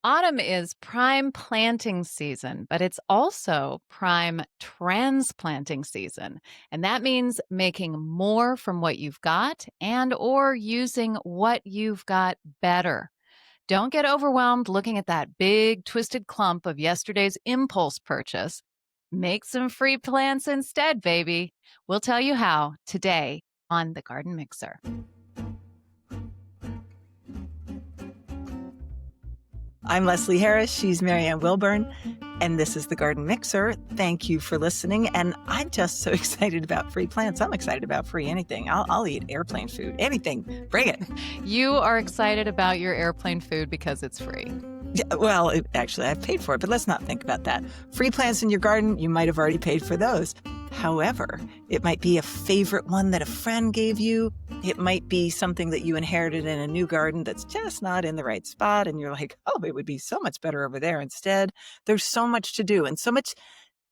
Autumn is prime planting season, but it's also prime transplanting season. And that means making more from what you've got and or using what you've got better. Don't get overwhelmed looking at that big twisted clump of yesterday's impulse purchase. Make some free plants instead, baby. We'll tell you how today on the Garden Mixer. I'm Leslie Harris. She's Marianne Wilburn. And this is the Garden Mixer. Thank you for listening. And I'm just so excited about free plants. I'm excited about free anything. I'll eat airplane food. Anything. Bring it. You are excited about your airplane food because it's free. Yeah, well, actually, I've paid for it, but let's not think about that. Free plants in your garden, you might have already paid for those. However, it might be a favorite one that a friend gave you. It might be something that you inherited in a new garden that's just not in the right spot. And you're like, oh, it would be so much better over there instead. There's so much to do and so much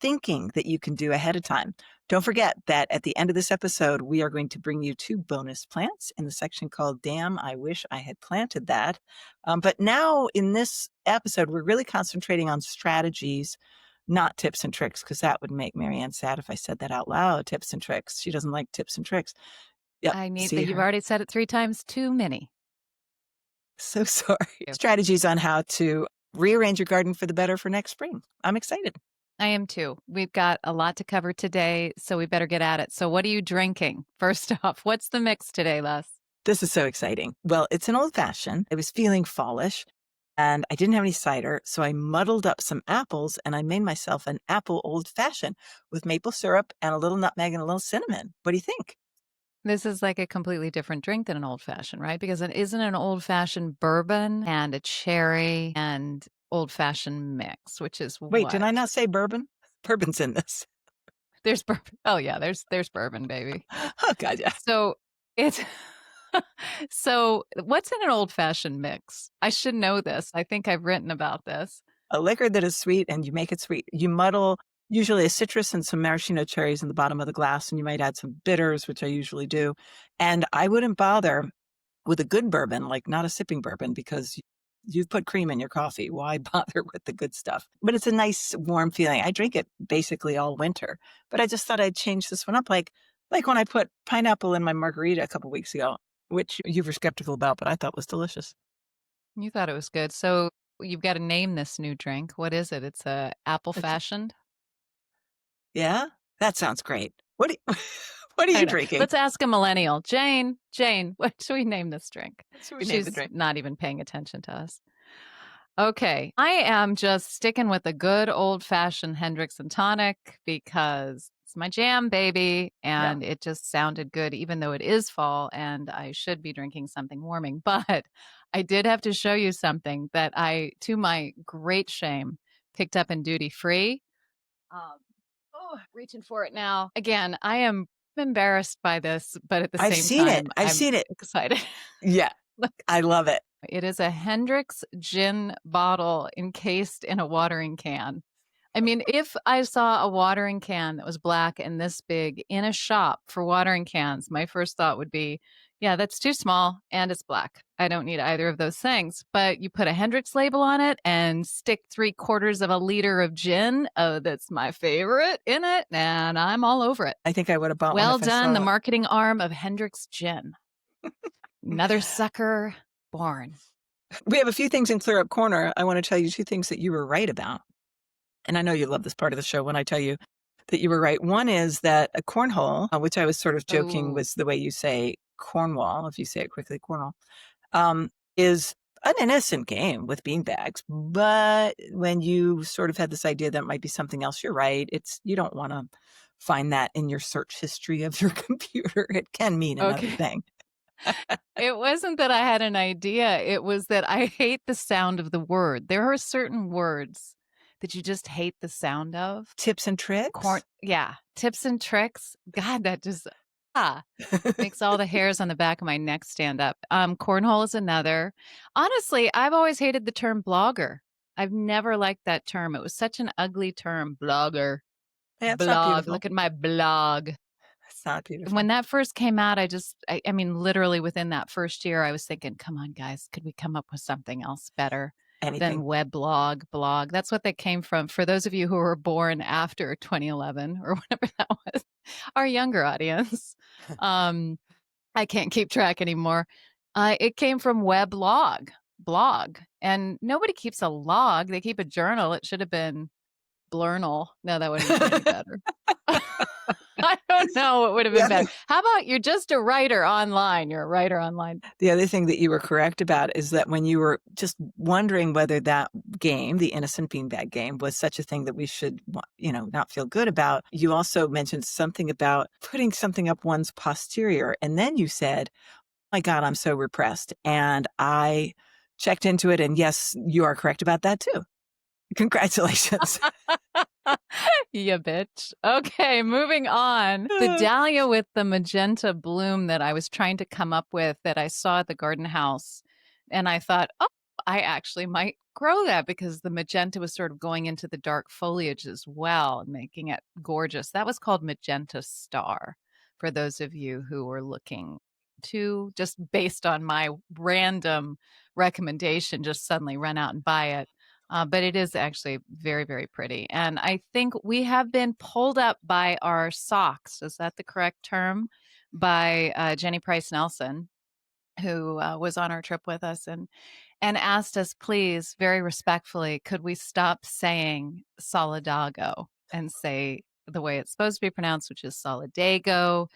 thinking that you can do ahead of time. Don't forget that at the end of this episode, we are going to bring you 2 bonus plants in the section called Damn, I Wish I Had Planted That. But now in this episode, we're really concentrating on strategies, not tips and tricks, because that would make Marianne sad if I said that out loud. Tips and tricks. She doesn't like tips and tricks. Yep. I need See that. You've her. already said it 3 times too many. So sorry. Yeah. Strategies on how to rearrange your garden for the better for next spring. I'm excited. I am too. We've got a lot to cover today, so we better get at it. So what are you drinking? First off, what's the mix today, Les? This is so exciting. Well, it's an old fashioned. I was feeling fallish and I didn't have any cider. So I muddled up some apples and I made myself an apple old fashioned with maple syrup and a little nutmeg and a little cinnamon. What do you think? This is like a completely different drink than an old fashioned, right? Because it isn't an old fashioned bourbon and a cherry and old fashioned mix, which is Wait, what? did I not say bourbon? Bourbon's in this. There's bourbon. Oh yeah, there's bourbon, baby. Oh, God, yeah. So it's so what's in an old fashioned mix? I should know this. I think I've written about this. A liquor that is sweet and you make it sweet. You muddle usually a citrus and some maraschino cherries in the bottom of the glass, and you might add some bitters, which I usually do. And I wouldn't bother with a good bourbon, like not a sipping bourbon, because you've put cream in your coffee. Why bother with the good stuff? But it's a nice warm feeling. I drink it basically all winter, but I just thought I'd change this one up. Like when I put pineapple in my margarita a couple weeks ago, which you were skeptical about, but I thought was delicious. You thought it was good. So you've got to name this new drink. What is it? It's a apple fashioned. Yeah, that sounds great. What are you drinking? Let's ask a millennial. Jane, what should we name this drink? She's not even paying attention to us. Okay, I am just sticking with a good old fashioned Hendrix and tonic because it's my jam, baby, and it just sounded good, even though it is fall and I should be drinking something warming. But I did have to show you something that I, to my great shame, picked up in duty free. Reaching for it now. Again, I am embarrassed by this, but at the same time, I've seen it. Excited. Yeah, I love it. It is a Hendrix gin bottle encased in a watering can. I mean, if I saw a watering can that was black and this big in a shop for watering cans, my first thought would be, yeah, that's too small and it's black. I don't need either of those things. But you put a Hendrix label on it and stick 3/4 of a liter of gin. Oh, that's my favorite in it. And I'm all over it. I think I would have bought well one. Well done, the marketing arm of Hendrix Gin. Another sucker born. We have a few things in Clear Up Corner. I want to tell you 2 things that you were right about. And I know you love this part of the show when I tell you that you were right. One is that a cornhole, which I was sort of joking was the way you say Cornwall, if you say it quickly, Cornwall, is an innocent game with beanbags. But when you sort of had this idea that it might be something else, you're right. You don't want to find that in your search history of your computer. It can mean another thing. It wasn't that I had an idea. It was that I hate the sound of the word. There are certain words that you just hate the sound of. Tips and tricks? Tips and tricks. God, that just makes all the hairs on the back of my neck stand up. Cornhole is another. Honestly, I've always hated the term blogger. I've never liked that term. It was such an ugly term, blogger. Yeah, it's not beautiful. Look at my blog. It's not beautiful. When that first came out, I mean, literally within that first year, I was thinking, come on, guys, could we come up with something else better? Anything. then weblog, blog. That's what they came from. For those of you who were born after 2011 or whatever that was, our younger audience. Um, I can't keep track anymore. It came from weblog, blog. And nobody keeps a log. They keep a journal. It should have been blurnal. No, that wouldn't have been any better. I don't know what would have The been other, better. How about you're just a writer online? You're a writer online. the other thing that you were correct about is that when you were just wondering whether that game, the innocent beanbag game, was such a thing that we should, not feel good about, you also mentioned something about putting something up one's posterior. And then you said, my God, I'm so repressed. And I checked into it. And yes, you are correct about that too. Congratulations. Yeah, bitch. Okay, moving on. The dahlia with the magenta bloom that I was trying to come up with that I saw at the garden house. And I thought, oh, I actually might grow that because the magenta was sort of going into the dark foliage as well and making it gorgeous. That was called Magenta Star for those of you who were looking to, just based on my random recommendation, just suddenly run out and buy it. But it is actually very, very pretty. And I think we have been pulled up by our socks. Is that the correct term? By Jenny Price Nelson, who was on our trip with us and asked us, please, very respectfully, could we stop saying Solidago and say the way it's supposed to be pronounced, which is Solidago.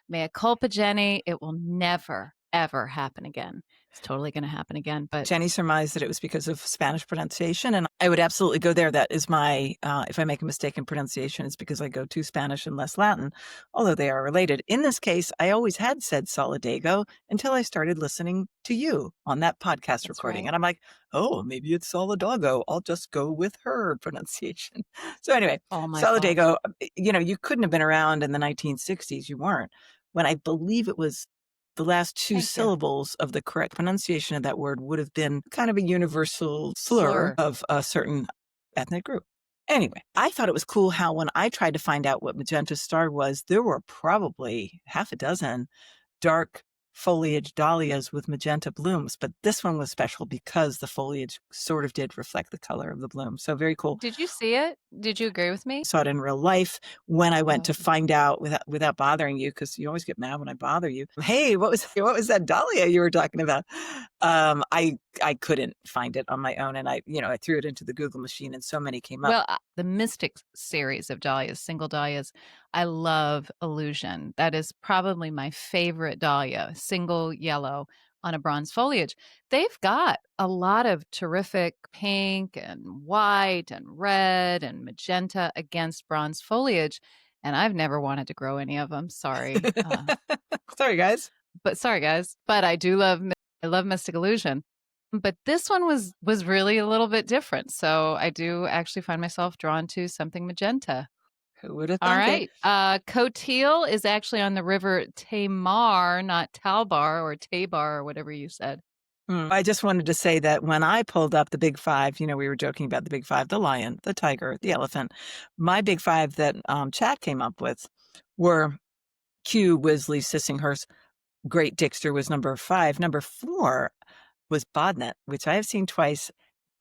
Mea culpa, Jenny. It will never, ever happen again. It's totally going to happen again. But Jenny surmised that it was because of Spanish pronunciation, and I would absolutely go there. That is my, if I make a mistake in pronunciation, it's because I go to Spanish and less Latin, although they are related. In this case, I always had said Solidago until I started listening to you on that podcast that's recording. right. And I'm like, oh, maybe it's Solidago. I'll just go with her pronunciation. So anyway, All my fault. Solidago, you couldn't have been around in the 1960s. You weren't. When I believe it was the last two Thank you. syllables of the correct pronunciation of that word would have been kind of a universal slur Slur. of a certain ethnic group. Anyway, I thought it was cool how when I tried to find out what magenta star was, there were probably half a dozen dark foliage dahlias with magenta blooms, but this one was special because the foliage sort of did reflect the color of the bloom. So very cool. Did you see it? Did you agree with me? Saw it in real life when I went to Oh. find out without bothering you, because you always get mad when I bother you. Hey, what was that dahlia you were talking about? I couldn't find it on my own, and I threw it into the Google machine, and so many came up. Well, the Mystic series of dahlias, single dahlias, I love Illusion. That is probably my favorite dahlia, single yellow on a bronze foliage. They've got a lot of terrific pink and white and red and magenta against bronze foliage, and I've never wanted to grow any of them. Sorry. Sorry, guys. But sorry, guys. But I love Mystic Illusion. But this one was really a little bit different. So I do actually find myself drawn to something magenta. Who would have All thunk it? right. Coteal is actually on the river Tamar, not Talbar or Tabar or whatever you said. I just wanted to say that when I pulled up the big five, we were joking about the big five, the lion, the tiger, the elephant. My big five that Chat came up with were Q, Wisley, Sissinghurst, Great Dixter was number 5. Number 4 was Bodnet, which I have seen twice.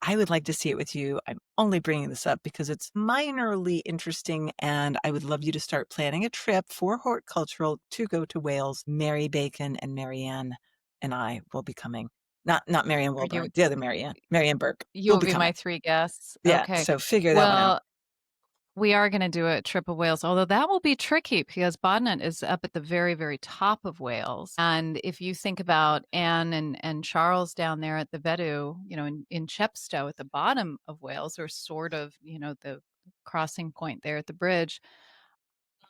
I would like to see it with you. I'm only bringing this up because it's minorly interesting, and I would love you to start planning a trip for Horticultural to go to Wales. Mary Bacon and Marianne and I will be coming. Not Marianne Are you Wilburn, the other Marianne Burke you will will be be my coming. 3 guests. Yeah, Okay. so figure that one out. Well, we are going to do a trip of Wales, although that will be tricky because Bodnant is up at the very, very top of Wales. And if you think about Anne and Charles down there at the Vedu, in Chepstow at the bottom of Wales, or sort of, the crossing point there at the bridge,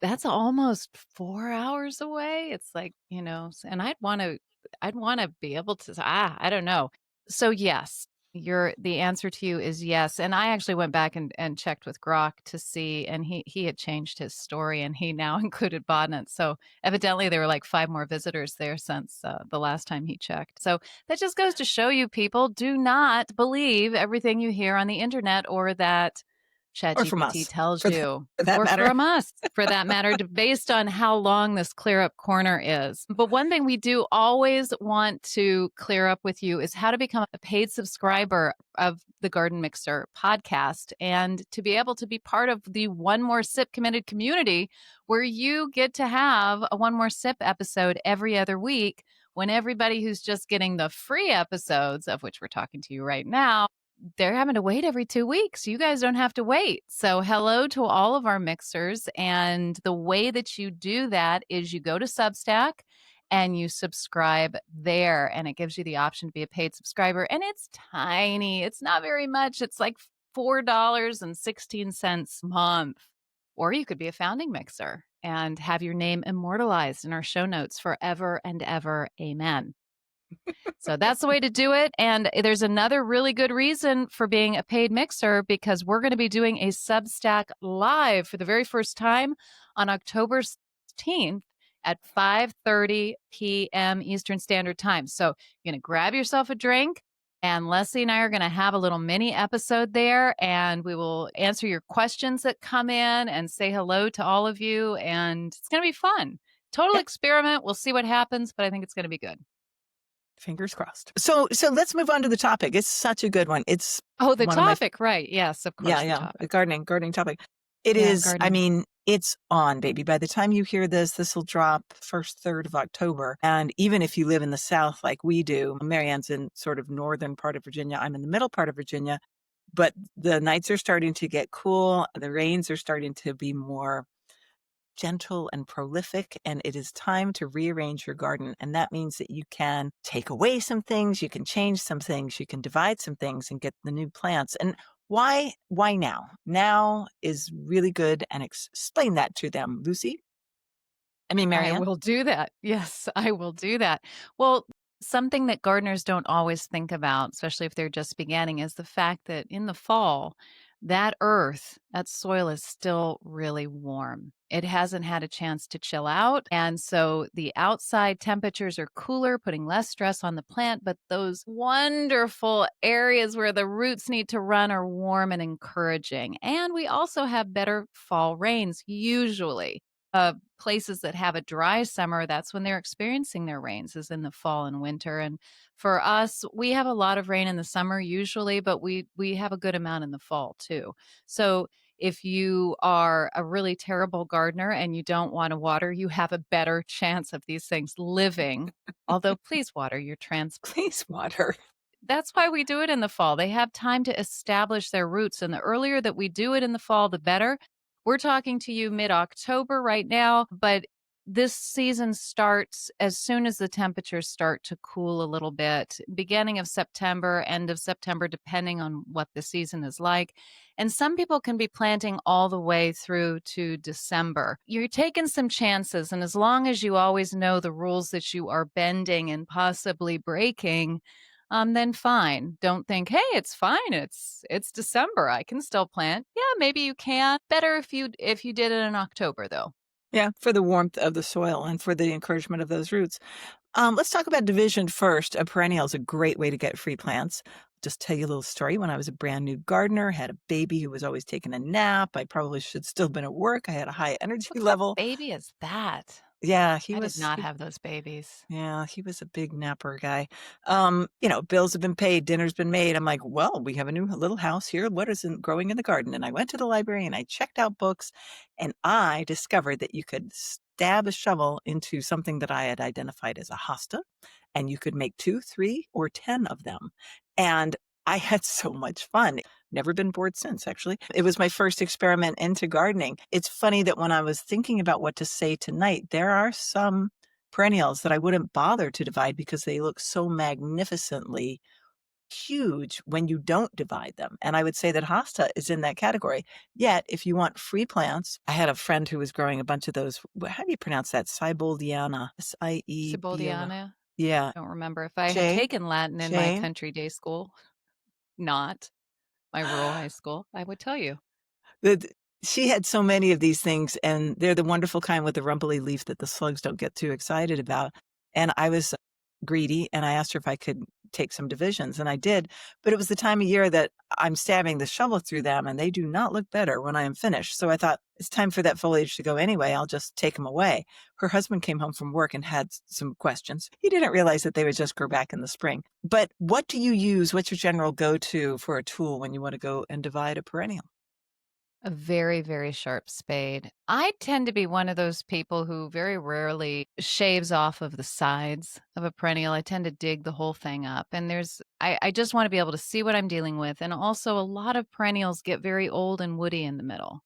that's almost 4 hours away. It's like, and I'd want to be able to, I don't know. So yes, the answer to you is yes. And I actually went back and checked with Grok to see, and he had changed his story and he now included Bodnant. So evidently there were like 5 more visitors there since the last time he checked. So that just goes to show you, people, do not believe everything you hear on the internet or that Or from ChatGPT us, tells for that, you, for that or matter. from us for that matter, based on how long this clear up corner is. But one thing we do always want to clear up with you is how to become a paid subscriber of the Garden Mixer podcast and to be able to be part of the One More Sip committed community where you get to have a One More Sip episode every other week when everybody who's just getting the free episodes, of which we're talking to you right now, they're having to wait every 2 weeks. You guys don't have to wait. So, hello to all of our mixers. And the way that you do that is you go to Substack and you subscribe there, and it gives you the option to be a paid subscriber. And it's tiny, it's not very much. It's like $4.16 a month. Or you could be a founding mixer and have your name immortalized in our show notes forever and ever. Amen. So that's the way to do it. And there's another really good reason for being a paid mixer because we're going to be doing a Substack live for the very first time on October 16th at 5:30 p.m. Eastern Standard Time. So you're going to grab yourself a drink and Leslie and I are going to have a little mini episode there and we will answer your questions that come in and say hello to all of you. And it's going to be fun. Total Yeah, experiment. We'll see what happens, but I think it's going to be good. fingers crossed. So let's move on to the topic. It's such a good one. It's Oh, the one of my topic, right. Yes, of yeah, course, the yeah, a topic. gardening topic. It Yeah, is, I gardening. mean, it's on, baby. By the time you hear this will drop first third of October. And even if you live in the South like we do, Marianne's in sort of northern part of Virginia. I'm in the middle part of Virginia, but the nights are starting to get cool. The rains are starting to be more gentle and prolific, and it is time to rearrange your garden. And that means that you can take away some things, you can change some things, you can divide some things and get the new plants. And why now? Now is really good, and explain that to them, Lucy. I mean, I Marianne. will do that. Yes, I will do that. Well, something that gardeners don't always think about, especially if they're just beginning, is the fact that in the fall, that earth, that soil is still really warm. It hasn't had a chance to chill out. And so the outside temperatures are cooler, putting less stress on the plant. But those wonderful areas where the roots need to run are warm and encouraging. And we also have better fall rains, usually. Places that have a dry summer, that's when they're experiencing their rains, is in the fall and winter. And for us, we have a lot of rain in the summer usually, but we have a good amount in the fall too. So if you are a really terrible gardener and you don't want to water, you have a better chance of these things living. Although please water your Please water. that's why we do it in the fall. They have time to establish their roots. And the earlier that we do it in the fall, the better. We're talking to you mid October right now, but this season starts as soon as the temperatures start to cool a little bit, beginning of September, end of September, depending on what the season is like. And some people can be planting all the way through to December. You're taking some chances. And as long as you always know the rules that you are bending and possibly breaking, then fine. Don't think, hey, it's fine. It's December. I can still plant. Yeah, maybe you can. Better if you did it in October though. Yeah, for the warmth of the soil and for the encouragement of those roots. Let's talk about division first. A perennial is a great way to get free plants. Just tell you a little story. When I was a brand new gardener, had a baby who was always taking a nap. I probably should still been at work. I had a high energy What kind of level. baby is that? Yeah, I did not have those babies. he was a big napper guy. Bills have been paid, dinner's been made. I'm like, well, we have a new little house here. What isn't growing in the garden? And I went to the library and I checked out books, and I discovered that you could stab a shovel into something that I had identified as a hosta, and you could make 2, 3, or 10 of them. And I had so much fun. Never been bored since, actually. It was my first experiment into gardening. It's funny that when I was thinking about what to say tonight, there are some perennials that I wouldn't bother to divide because they look so magnificently huge when you don't divide them. And I would say that hosta is in that category. Yet, if you want free plants, I had a friend who was growing a bunch of those. How do you pronounce that? Sibboldiana. S-I-E-B-O. Sibboldiana. Yeah. Don't remember if I had Jay? taken Latin in my Jane? country day school. Not my rural high school. I would tell you. The She had so many of these things, and they're the wonderful kind with the rumply leaf that the slugs don't get too excited about. And I was greedy, and I asked her if I could take some divisions, and I did, but it was the time of year that I'm stabbing the shovel through them, and they do not look better when I am finished, so I thought, "It's time for that foliage to go anyway, I'll just take them away." Her husband came home from work and had some questions. He didn't realize that they would just grow back in the spring. But what do you use? What's your general go-to for a tool when you wanna go and divide a perennial? A very, very sharp spade. I tend to be one of those people who very rarely shaves off of the sides of a perennial. I tend to dig the whole thing up. And I just want to be able to see what I'm dealing with. And also, a lot of perennials get very old and woody in the middle.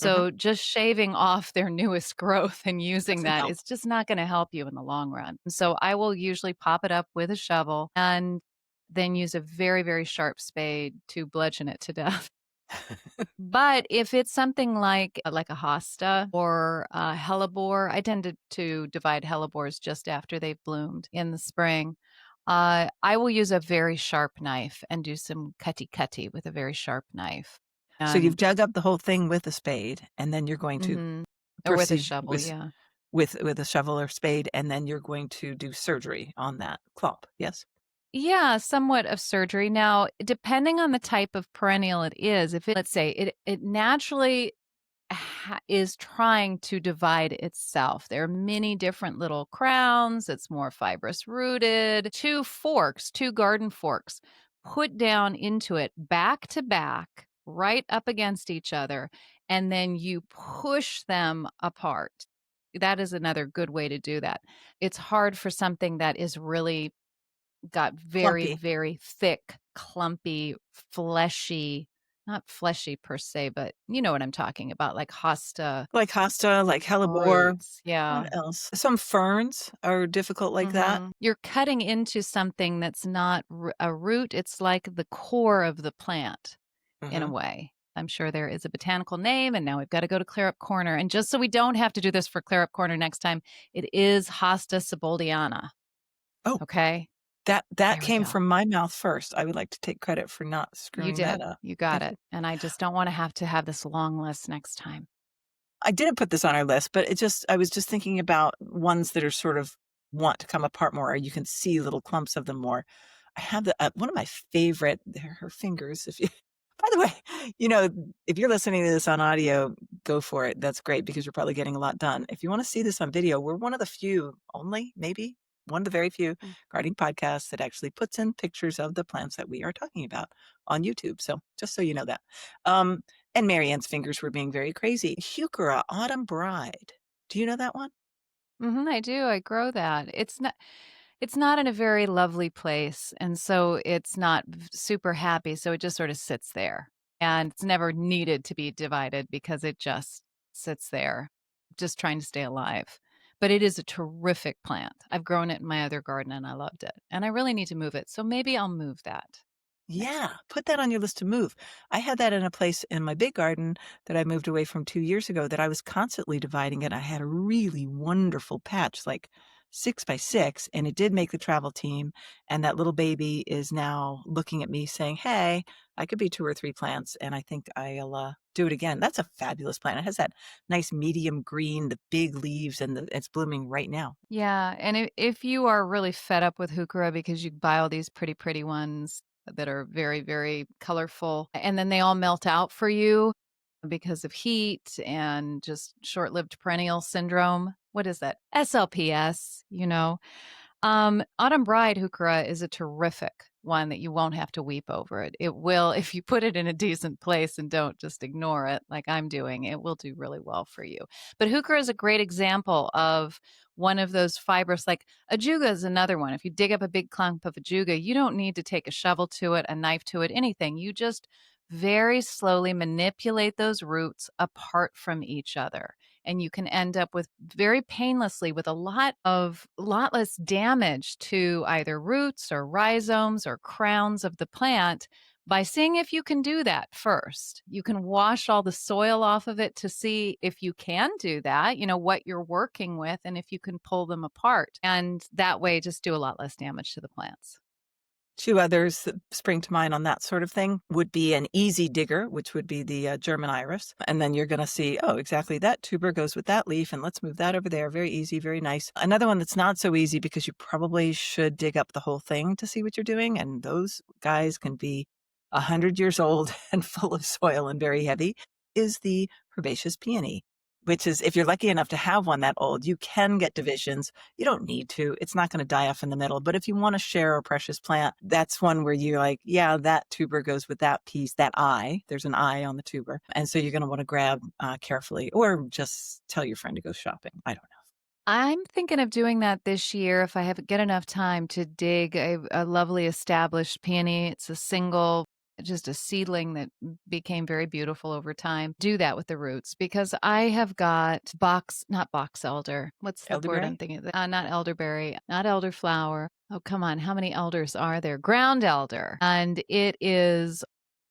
Mhm. So just shaving off their newest growth and using Doesn't that help. is just not going to help you in the long run. So I will usually pop it up with a shovel and then use a very, very sharp spade to bludgeon it to death. But if it's something like a hosta or a hellebore, I tend to divide hellebores just after they've bloomed in the spring. I will use a very sharp knife and do some cutty cutty with a very sharp knife. So you've And dug up the whole thing with a spade, and then you're going to mhm, or with a proceed shovel, yeah. with a shovel or spade, and then you're going to do surgery on that clump, yes? Yeah, somewhat of surgery. Now, depending on the type of perennial it is, if it, let's say it naturally is trying to divide itself. There are many different little crowns. It's more fibrous rooted. Two forks, two garden forks, put down into it back to back, right up against each other, and then you push them apart. That is another good way to do that. It's hard for something that is really got very, Clumpy. very thick, clumpy, fleshy, not fleshy per se, but you know what I'm talking about, like hosta Like hosta, like hellebore. roots. Yeah. What else? Some ferns are difficult like that. You're cutting into something that's not a root. It's like the core of the plant in a Mhm. way. I'm sure there is a botanical name, and now we've got to go to Clear Up Corner. And just so we don't have to do this for Clear Up Corner next time, it is Hosta siboldiana. Oh, Okay. that There we came go. from my mouth first. I would like to take credit for not You screwing that did. up. You got Thank it, you. and I just don't wanna have to have this long list next time. I didn't put this on our list, but I was just thinking about ones that are sort of want to come apart more, or you can see little clumps of them more. I have one of my favorite, they're her fingers. If you, by the way, if you're listening to this on audio, go for it. That's great because you're probably getting a lot done. If you want to see this on video, we're one of the few, only maybe one of the very few Mm. gardening podcasts that actually puts in pictures of the plants that we are talking about on YouTube. So just so you know that. Um, and Marianne's fingers were being very crazy. Heuchera Autumn Bride. Do you know that one? Mhm, I do, I grow that. It's not in a very lovely place, and so it's not super happy, so it just sort of sits there, and it's never needed to be divided because it just sits there, just trying to stay alive. But it is a terrific plant. I've grown it in my other garden, and I loved it, and I really need to move it, so maybe I'll move that next Yeah, time. put that on your list to move. I had that in a place in my big garden that I moved away from 2 years ago that I was constantly dividing it. I had a really wonderful patch, like 6 by 6, and it did make the travel team, and that little baby is now looking at me saying, "Hey, I could be 2 or 3 plants, and I think I'll, do it again." That's a fabulous plant. It has that nice medium green, the big leaves, and it's blooming right now. Yeah, and if you are really fed up with heuchera because you buy all these pretty, pretty ones that are very, very colorful, and then they all melt out for you because of heat and just short-lived perennial syndrome. What is that? SLPS, you know. Autumn Bride heuchera is a terrific one that you won't have to weep over it. It will, if you put it in a decent place and don't just ignore it like I'm doing, it will do really well for you. But heuchera is a great example of one of those fibrous, like ajuga is another one. If you dig up a big clump of ajuga, you don't need to take a shovel to it, a knife to it, anything. You just very slowly manipulate those roots apart from each other, and you can end up with very painlessly with a lot less damage to either roots or rhizomes or crowns of the plant by seeing if you can do that first. You can wash all the soil off of it to see if you can do that, what you're working with, and if you can pull them apart, and that way just do a lot less damage to the plants. Two others that spring to mind on that sort of thing would be an easy digger, which would be the German iris. And then you're going to see, oh, exactly that tuber goes with that leaf, and let's move that over there. Very easy, very nice. Another one that's not so easy because you probably should dig up the whole thing to see what you're doing. And those guys can be 100 years old and full of soil and very heavy, is the herbaceous peony, which is, if you're lucky enough to have one that old, you can get divisions. You don't need to. It's not going to die off in the middle. But if you want to share a precious plant, that's one where you're like, yeah, that tuber goes with that piece, that eye. There's an eye on the tuber. And so you're going to want to grab carefully, or just tell your friend to go shopping. I don't know. I'm thinking of doing that this year if I get enough time to dig a lovely established peony. It's a single, just a seedling that became very beautiful over time. Do that with the roots because I have got not box elder. What's the word I'm Elderberry? thinking? Not elderberry, not elderflower. Oh, come on. How many elders are there? Ground elder. And it is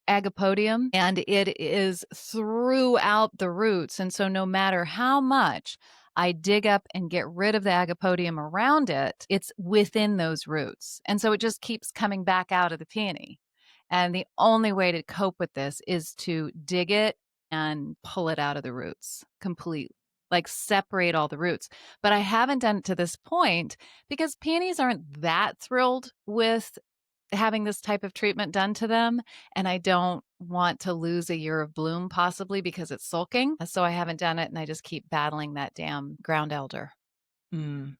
agapodium and it is throughout the roots. And so no matter how much I dig up and get rid of the agapodium around it, it's within those roots. And so it just keeps coming back out of the peony. And the only way to cope with this is to dig it and pull it out of the roots completely, like separate all the roots. But I haven't done it to this point because peonies aren't that thrilled with having this type of treatment done to them, and I don't want to lose a year of bloom possibly because it's sulking. So I haven't done it, and I just keep battling that damn ground elder. Mm.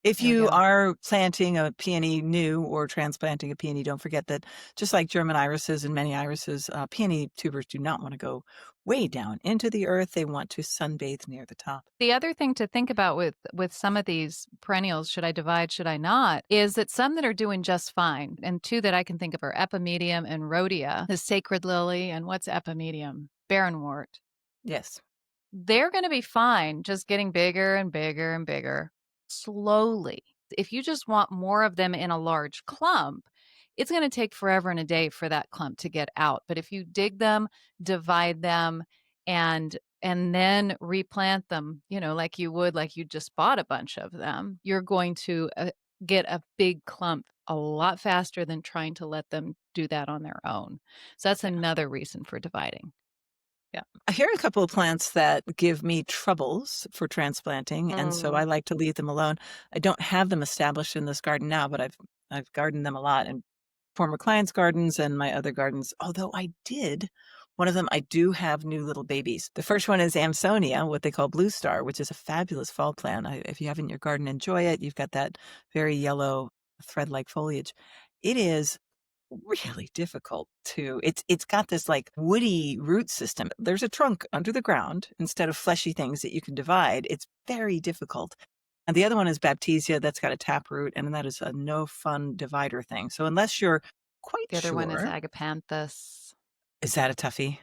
If There we you go. are planting a peony new or transplanting a peony, don't forget that just like German irises and many irises, peony tubers do not want to go way down into the earth. They want to sunbathe near the top. The other thing to think about with some of these perennials, should I divide, should I not, is that some that are doing just fine, and two that I can think of are epimedium and rhodia, the sacred lily, and what's epimedium? Barrenwort. Yes. They're going to be fine just getting bigger and bigger and bigger slowly. If you just want more of them in a large clump, it's going to take forever and a day for that clump to get out. But if you dig them, divide them, and then replant them, like you would, like you just bought a bunch of them, you're going to get a big clump a lot faster than trying to let them do that on their own. So that's Yeah. another reason for dividing. Yeah. Here are a couple of plants that give me troubles for transplanting, and so I Oh. like to leave them alone. I don't have them established in this garden now, but I've gardened them a lot in former clients' gardens and my other gardens. Although one of them, I do have new little babies. The first one is Amsonia, what they call blue star, which is a fabulous fall plant. If you have it in your garden, enjoy it. You've got that very yellow thread-like foliage. It is really difficult to it's got this like woody root system. There's a trunk under the ground instead of fleshy things that you can divide. It's very difficult. And the other one is Baptisia, that's got a taproot, and that is a no fun divider thing. So unless you're quite The other one is sure, agapanthus. is that a toughie?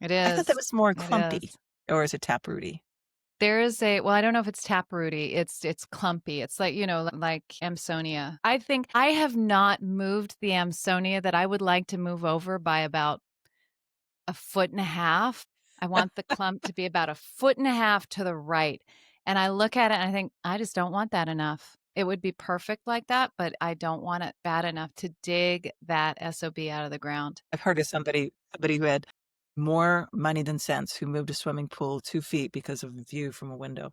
It I thought that is. was more It is. clumpy, or is it taprooty? There is well, I don't know if it's taprooty. It's clumpy. It's like, like Amsonia. I think I have not moved the Amsonia that I would like to move over by about a foot and a half. I want the clump to be about a foot and a half to the right. And I look at it and I think, I just don't want that enough. It would be perfect like that, but I don't want it bad enough to dig that SOB out of the ground. I've heard of somebody who had more money than sense who moved a swimming pool 2 feet because of a view from a window.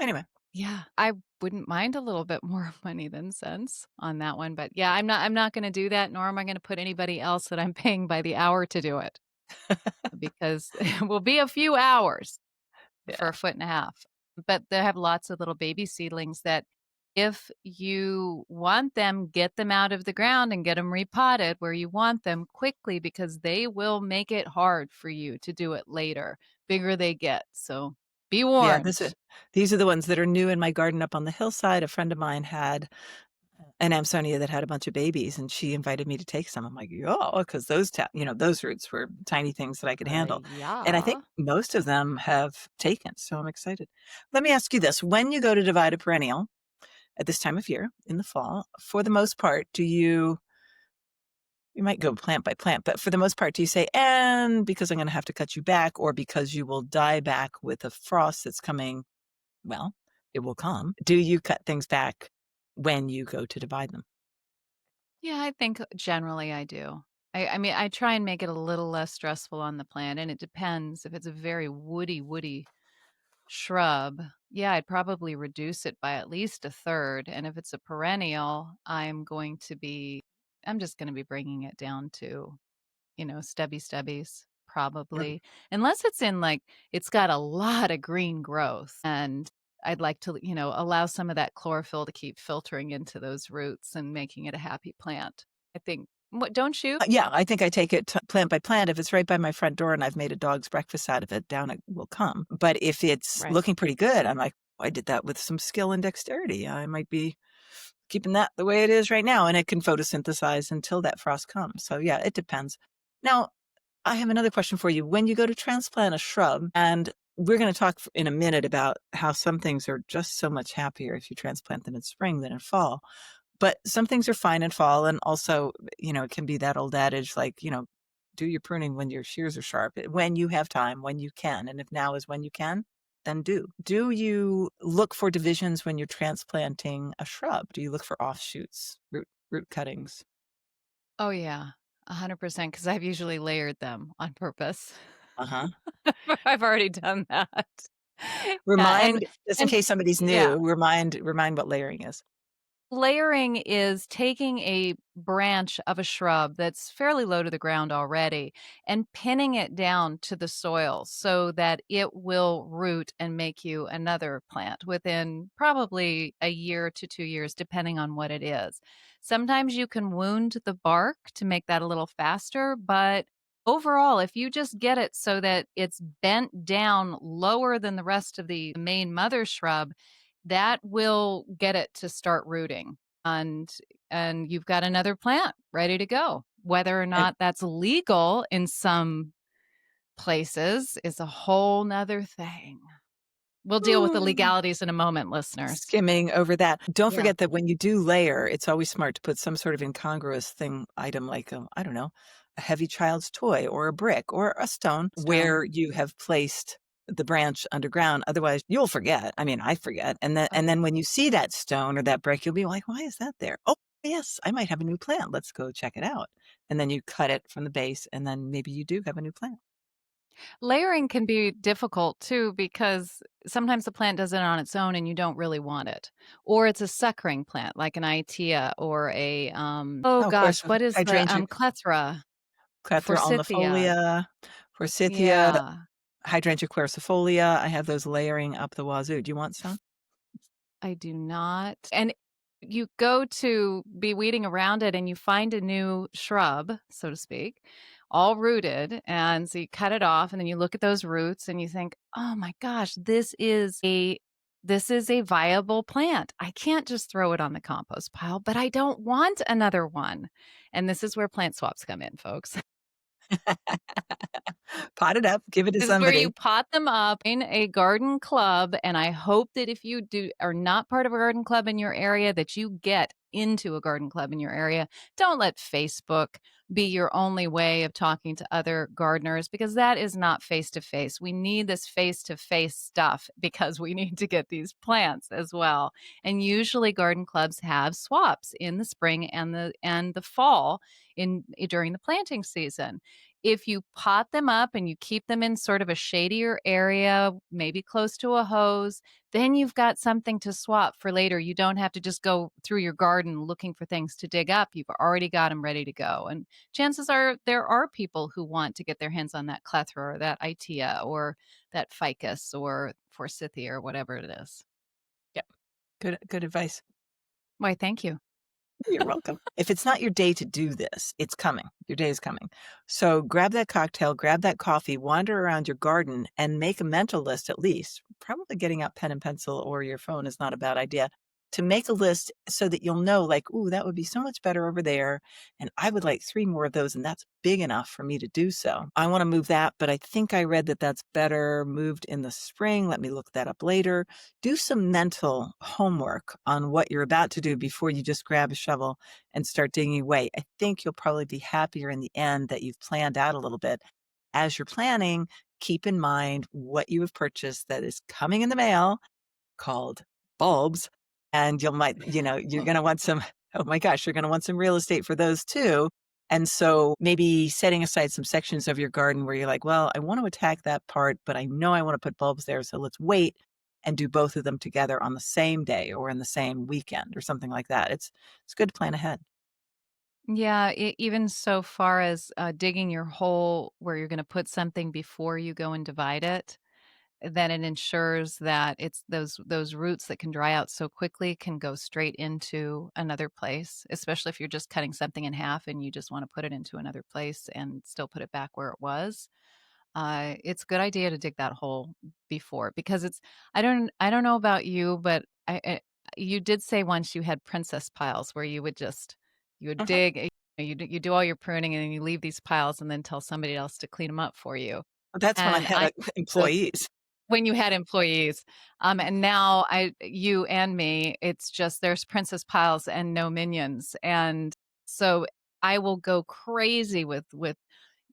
Anyway. Yeah, I wouldn't mind a little bit more money than sense on that one, but yeah, I'm not gonna do that, nor am I gonna put anybody else that I'm paying by the hour to do it, because it will be a few hours for Yeah. a foot and a half. But they have lots of little baby seedlings that if you want them, get them out of the ground and get them repotted where you want them quickly because they will make it hard for you to do it later. Bigger they get, so be Yeah, warned. these are the ones that are new in my garden up on the hillside. A friend of mine had an Amsonia that had a bunch of babies, and she invited me to take some. I'm like, "Yeah," because those roots were tiny things that I could handle, and I think Yeah. most of them have taken, so I'm excited. Let me ask you this, when you go to divide a perennial at this time of year in the fall, for the most part, you might go plant by plant, but for the most part, do you say, "And because I'm gonna have to cut you back," or because you will die back with the frost that's coming? Well, it will come. Do you cut things back when you go to divide them? Yeah, I think generally I do. I mean, I try and make it a little less stressful on the plant, and it depends. If it's a very woody shrub, yeah, I'd probably reduce it by at least a third. And if it's a perennial, I'm just going to be bringing it down to, stubby stubbies, Okay. probably. Unless it's in like, it's got a lot of green growth. And I'd like to, allow some of that chlorophyll to keep filtering into those roots and making it a happy plant. I think, what, don't you? Yeah, I think I take it plant by plant. If it's right by my front door and I've made a dog's breakfast out of it, down it will come. But if it's Right. looking pretty good, I'm like, "Oh, I did that with some skill and dexterity. I might be keeping that the way it is right now, and it can photosynthesize until that frost comes." So yeah, it depends. Now, I have another question for you. When you go to transplant a shrub, and we're going to talk in a minute about how some things are just so much happier if you transplant them in spring than in fall. But some things are fine in fall, and also, it can be that old adage, like, do your pruning when your shears are sharp, when you have time, when you can. And if now is when you can, then do. Do you look for divisions when you're transplanting a shrub? Do you look for offshoots, root cuttings? Oh, yeah. 100%, because I've usually layered them on purpose. Uh-huh. I've already done that. Yeah, Remind, just in and case somebody's yeah. new, remind what layering is. Layering is taking a branch of a shrub that's fairly low to the ground already and pinning it down to the soil so that it will root and make you another plant within probably a year to 2 years, depending on what it is. Sometimes you can wound the bark to make that a little faster, but overall, if you just get it so that it's bent down lower than the rest of the main mother shrub, that will get it to start rooting, and you've got another plant ready to go. Whether or And not that's legal in some places is a whole nother thing. We'll deal with the ooh, legalities in a moment, listeners. skimming over that. Don't Yeah, forget that when you do layer, it's always smart to put some sort of incongruous item like, I don't know, a heavy child's toy or a brick or a stone stone. where you have placed the branch underground. Otherwise, you'll forget. I mean, I forget. And then Oh, yeah. when you see that stone or that brick, you'll be like, why is that there? Oh, yes, I might have a new plant. Let's go check it out. And then you cut it from the base, and then maybe you do have a new plant. Layering can be difficult too because sometimes the plant does it on its own and you don't really want it. Or it's a suckering plant like an Itea or a oh Oh, of course, gosh, what is the hydrangea, clethra? Clethra Forsythia. alnifolia, forsythia, Yeah. hydrangea quercifolia. I have those layering up the wazoo. Do you want some? I do not. And you go to be weeding around it and you find a new shrub, so to speak, all rooted. And so you cut it off and then you look at those roots and you think, "Oh my gosh, this is a viable plant. I can't just throw it on the compost pile, but I don't want another one." And this is where plant swaps come in, folks. Pot it up, give it to This is where you somebody. pot them up in a garden club, and I hope that if you are not part of a garden club in your area, that you get into a garden club in your area. Don't let Facebook be your only way of talking to other gardeners because that is not face to face. We need this face to face stuff because we need to get these plants as well. And usually garden clubs have swaps in the spring and the fall during the planting season. If you pot them up and you keep them in sort of a shadier area, maybe close to a hose, then you've got something to swap for later. You don't have to just go through your garden looking for things to dig up. You've already got them ready to go. And chances are there are people who want to get their hands on that clethra or that itea or that ficus or forsythia or whatever it is. Yep. Good advice. Why, thank you. You're welcome. If it's not your day to do this, it's coming. Your day is coming. So grab that cocktail, grab that coffee, wander around your garden and make a mental list at least. Probably getting out pen and pencil or your phone is not a bad idea. To make a list so that you'll know, like, ooh, that would be so much better over there. And I would like 3 more of those, and that's big enough for me to do so. I want to move that, but I think I read that that's better moved in the spring. Let me look that up later. Do some mental homework on what you're about to do before you just grab a shovel and start digging away. I think you'll probably be happier in the end that you've planned out a little bit. As you're planning, keep in mind what you have purchased that is coming in the mail called bulbs. And you're going to want some Oh my gosh, you're going to want some real estate for those too. And so maybe setting aside some sections of your garden where you're like, well, I want to attack that part, but I know I want to put bulbs there. So let's wait and do both of them together on the same day or in the same weekend or something like that. It's good to plan ahead. Yeah, even so far as digging your hole where you're going to put something before you go and divide it, then it ensures that it's those roots that can dry out so quickly can go straight into another place, especially if you're just cutting something in half and you just want to put it into another place and still put it back where it was. It's a good idea to dig that hole before because it's I don't know about you, but you did say once you had princess piles where you would Mhm. dig, you do all your pruning and then you leave these piles and then tell somebody else to clean them up for you. That's when I And had I those employees. when you had employees, and now you and me, it's just there's princess piles and no minions, and so I will go crazy with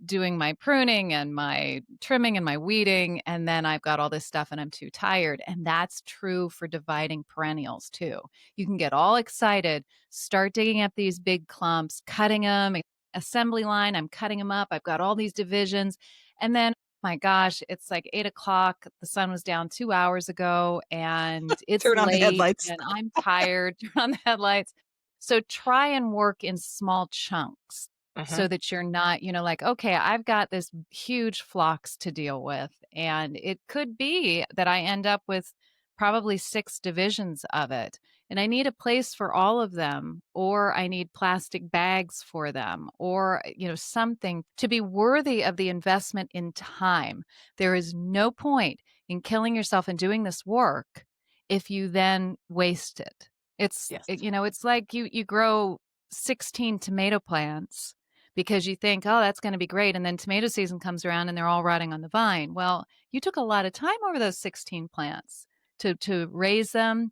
doing my pruning and my trimming and my weeding, and then I've got all this stuff and I'm too tired. And that's true for dividing perennials too. You can get all excited, start digging up these big clumps, cutting them, assembly line, I'm cutting them up. I've got all these divisions. And then, my gosh, it's like 8 o'clock. The sun was down 2 hours ago and it's Turn on the late headlights. and I'm tired. Turn on the headlights. So try and work in small chunks Mhm. so that you're not, like, okay, I've got this huge flocks to deal with. And it could be that I end up with probably six divisions of it. And I need a place for all of them, or I need plastic bags for them, or, something to be worthy of the investment in time. There is no point in killing yourself and doing this work if you then waste it. Yes. It's like you grow 16 tomato plants because you think, "Oh, that's gonna be great," and then tomato season comes around and they're all rotting on the vine. Well, you took a lot of time over those 16 plants to raise them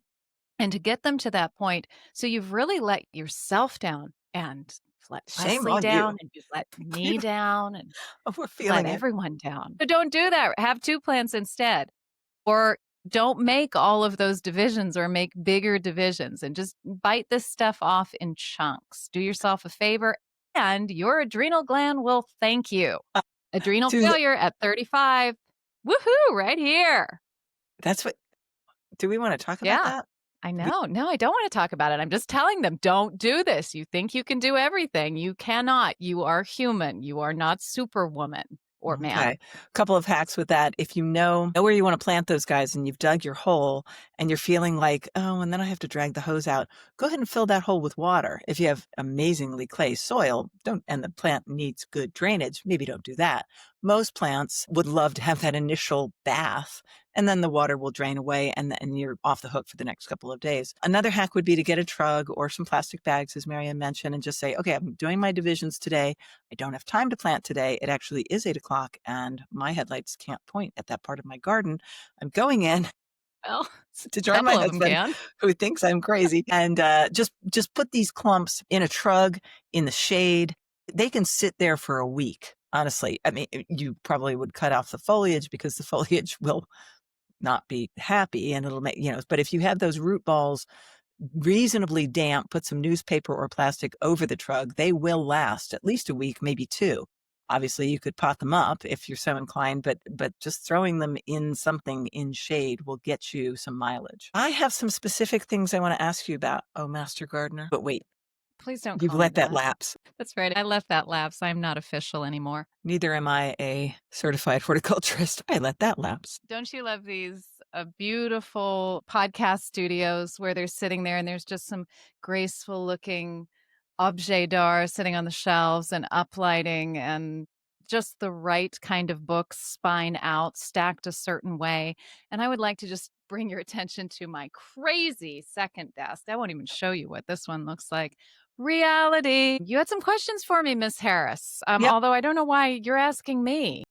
and to get them to that point. So you've really let yourself down and let Shame Leslie on you. down and you've let me down and Oh, we're you've let feeling it. everyone down. But don't do that. Have 2 plants instead. Or don't make all of those divisions or make bigger divisions and just bite this stuff off in chunks. Do yourself a favor and your adrenal gland will thank you. Uh, Adrenal to the failure at 35. Woohoo, right here. That's what do we wanna talk about Yeah, that? I We know. No, I don't want to talk about it. I'm just telling them don't do this. You think you can do everything. You cannot. You are human. You are not superwoman or man. Okay. Couple of hacks with that. If you know where you wanna plant those guys and you've dug your hole and you're feeling like, "Oh, and then I have to drag the hose out," go ahead and fill that hole with water. If you have amazingly clay soil, don't and the plant needs good drainage, maybe don't do that. Most plants would love to have that initial bath, and then the water will drain away and you're off the hook for the next couple of days. Another hack would be to get a trug or some plastic bags, as Marianne mentioned, and just say, "Okay, I'm doing my divisions today. I don't have time to plant today. It actually is 8 o'clock and my headlights can't point at that part of my garden. I'm going in Well, to a join couple my of them husband can. who thinks I'm crazy and just put these clumps in a trug in the shade. They can sit there for a week. Honestly, I mean, you probably would cut off the foliage because the foliage will not be happy and it'll make, but if you have those root balls reasonably damp, put some newspaper or plastic over the trug, they will last at least a week, maybe two. Obviously, you could pot them up if you're so inclined, but just throwing them in something in shade will get you some mileage. I have some specific things I want to ask you about, oh master gardener. But wait, Please don't you've call me let that that. lapse. That's right. I left that lapse. I'm not official anymore. Neither am I a certified horticulturist. I let that lapse. Don't you love these beautiful podcast studios where they're sitting there and there's just some graceful looking objet d'art sitting on the shelves and uplighting and just the right kind of books, spine out, stacked a certain way. And I would like to just bring your attention to my crazy second desk. I won't even show you what this one looks like. Reality. You had some questions for me, Miss Harris. Yep. Although I don't know why you're asking me.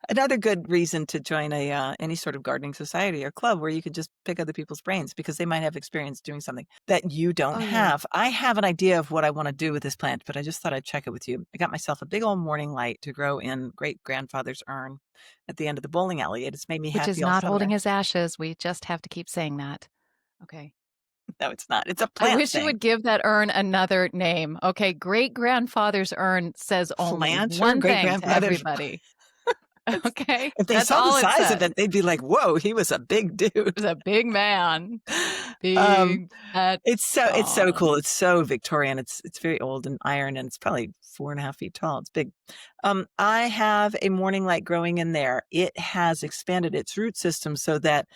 Another good reason to join a any sort of gardening society or club where you could just pick other people's brains because they might have experience doing something that you don't Oh, yeah. have. I have an idea of what I want to do with this plant, but I just thought I'd check it with you. I got myself a big old morning light to grow in great grandfather's urn at the end of the bowling alley. It's made me Which is happy all not holding summer. his ashes. We just have to keep saying that. Okay. No, it's not. It's a I plant wish you thing. would give that urn another name. Okay, great-grandfather's urn says only Plant or one great thing to grandfather's? everybody. Okay? If they That's saw the all it size of says. it, they'd be like, "Whoa, he was a big dude." It's a big man. Um, Big, fat it's so John. cool. It's so Victorian. It's very old and iron, and it's probably 4.5 feet tall. It's big. I have a morning light growing in there. It has expanded its root system so that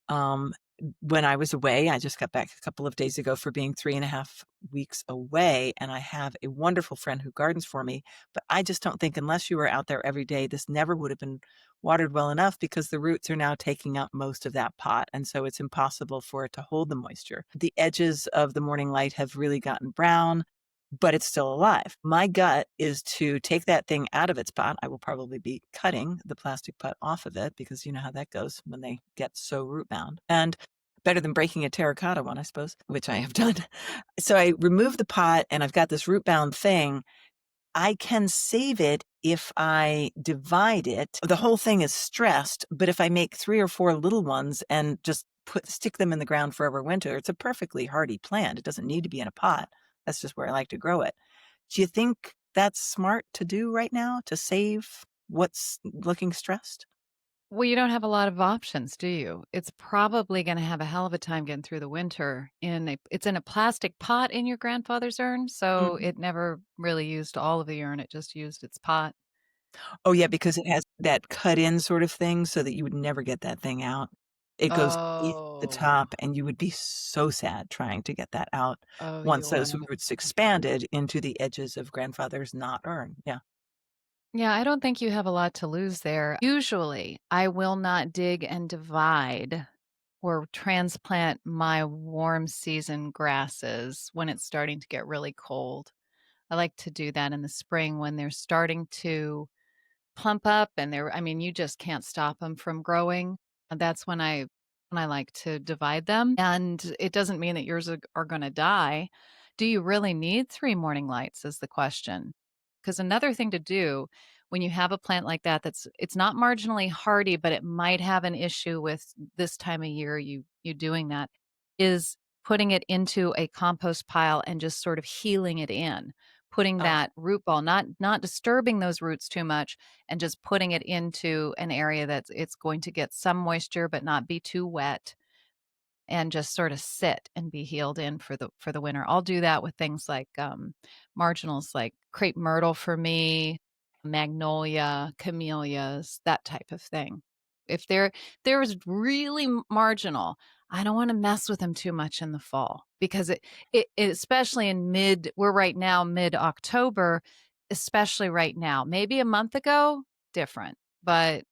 um, when I was away, I just got back a couple of days ago for being 3.5 weeks away, and I have a wonderful friend who gardens for me. But I just don't think unless you were out there every day, this never would have been watered well enough because the roots are now taking up most of that pot. And so it's impossible for it to hold the moisture. The edges of the morning light have really gotten brown, but it's still alive. My gut is to take that thing out of its pot. I will probably be cutting the plastic pot off of it because you know how that goes when they get so root bound. And better than breaking a terracotta one, I suppose, which I have done. So I remove the pot and I've got this root bound thing. I can save it if I divide it. The whole thing is stressed, but if I make 3 or 4 little ones and just stick them in the ground for winter, it's a perfectly hardy plant. It doesn't need to be in a pot. That's just where I like to grow it. Do you think that's smart to do right now to save what's looking stressed? Well, you don't have a lot of options, do you? It's probably gonna have a hell of a time getting through the winter it's in a plastic pot in your grandfather's urn, so Mhm. it never really used all of the urn, it just used its pot. Oh, yeah, because it has that cut in sort of thing so that you would never get that thing out. It goes underneath the Oh. top, and you would be so sad trying to get that out Oh, once you those would. roots expanded into the edges of grandfather's not urn. Yeah. Yeah, I don't think you have a lot to lose there. Usually, I will not dig and divide or transplant my warm season grasses when it's starting to get really cold. I like to do that in the spring when they're starting to plump up and I mean, you just can't stop them from growing. And that's when I like to divide them. And it doesn't mean that yours are going to die. Do you really need 3 morning lights is the question. Because another thing to do when you have a plant like that it's not marginally hardy, but it might have an issue with this time of year you doing that is putting it into a compost pile and just sort of healing it in, putting Oh, that root ball, not disturbing those roots too much, and just putting it into an area that's it's going to get some moisture but not be too wet and just sort of sit and be healed in for the winter. I'll do that with things like marginals like crepe myrtle for me, magnolia, camellias, that type of thing. If there is really marginal, I don't want to mess with them too much in the fall because especially in we're right now mid October, especially right now. Maybe a month ago, different, but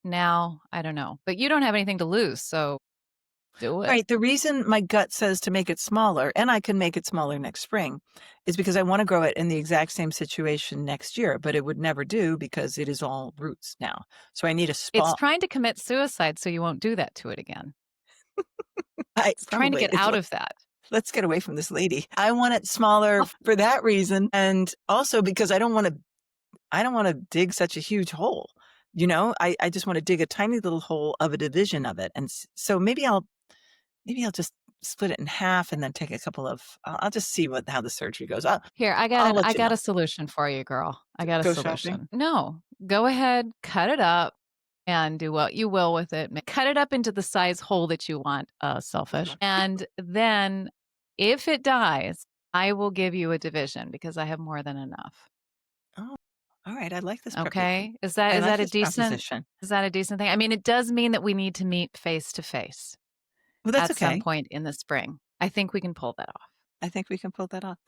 now I don't know. But you don't have anything to lose, so do it. right. The reason my gut says to make it smaller, and I can make it smaller next spring, is because I want to grow it in the exact same situation next year, but it would never do because it is all roots now. So I need a It's spot. trying to commit suicide so you won't do that to it again. I It's trying to probably get it's out of that. let's get away from this lady. I want it smaller for that reason, and also because I don't wanna dig such a huge hole, you know? I just wanna dig a tiny little hole of a division of it, and so maybe I'll just split it in half and then take a couple of I'll just see how the surgery goes. Here, I'll let I you got know. a solution for you, girl. I got a Go shopping? solution. No, go ahead, cut it up and do what you will with it. Cut it up into the size hole that you want, selfish. And then if it dies, I will give you a division because I have more than enough. Oh, alright, Okay? I Is like that a this decent proposition. thing? I mean, it does mean that we need to meet face to face Well, that's at some okay. point in the spring. I think we can pull that off. I think we can pull that off.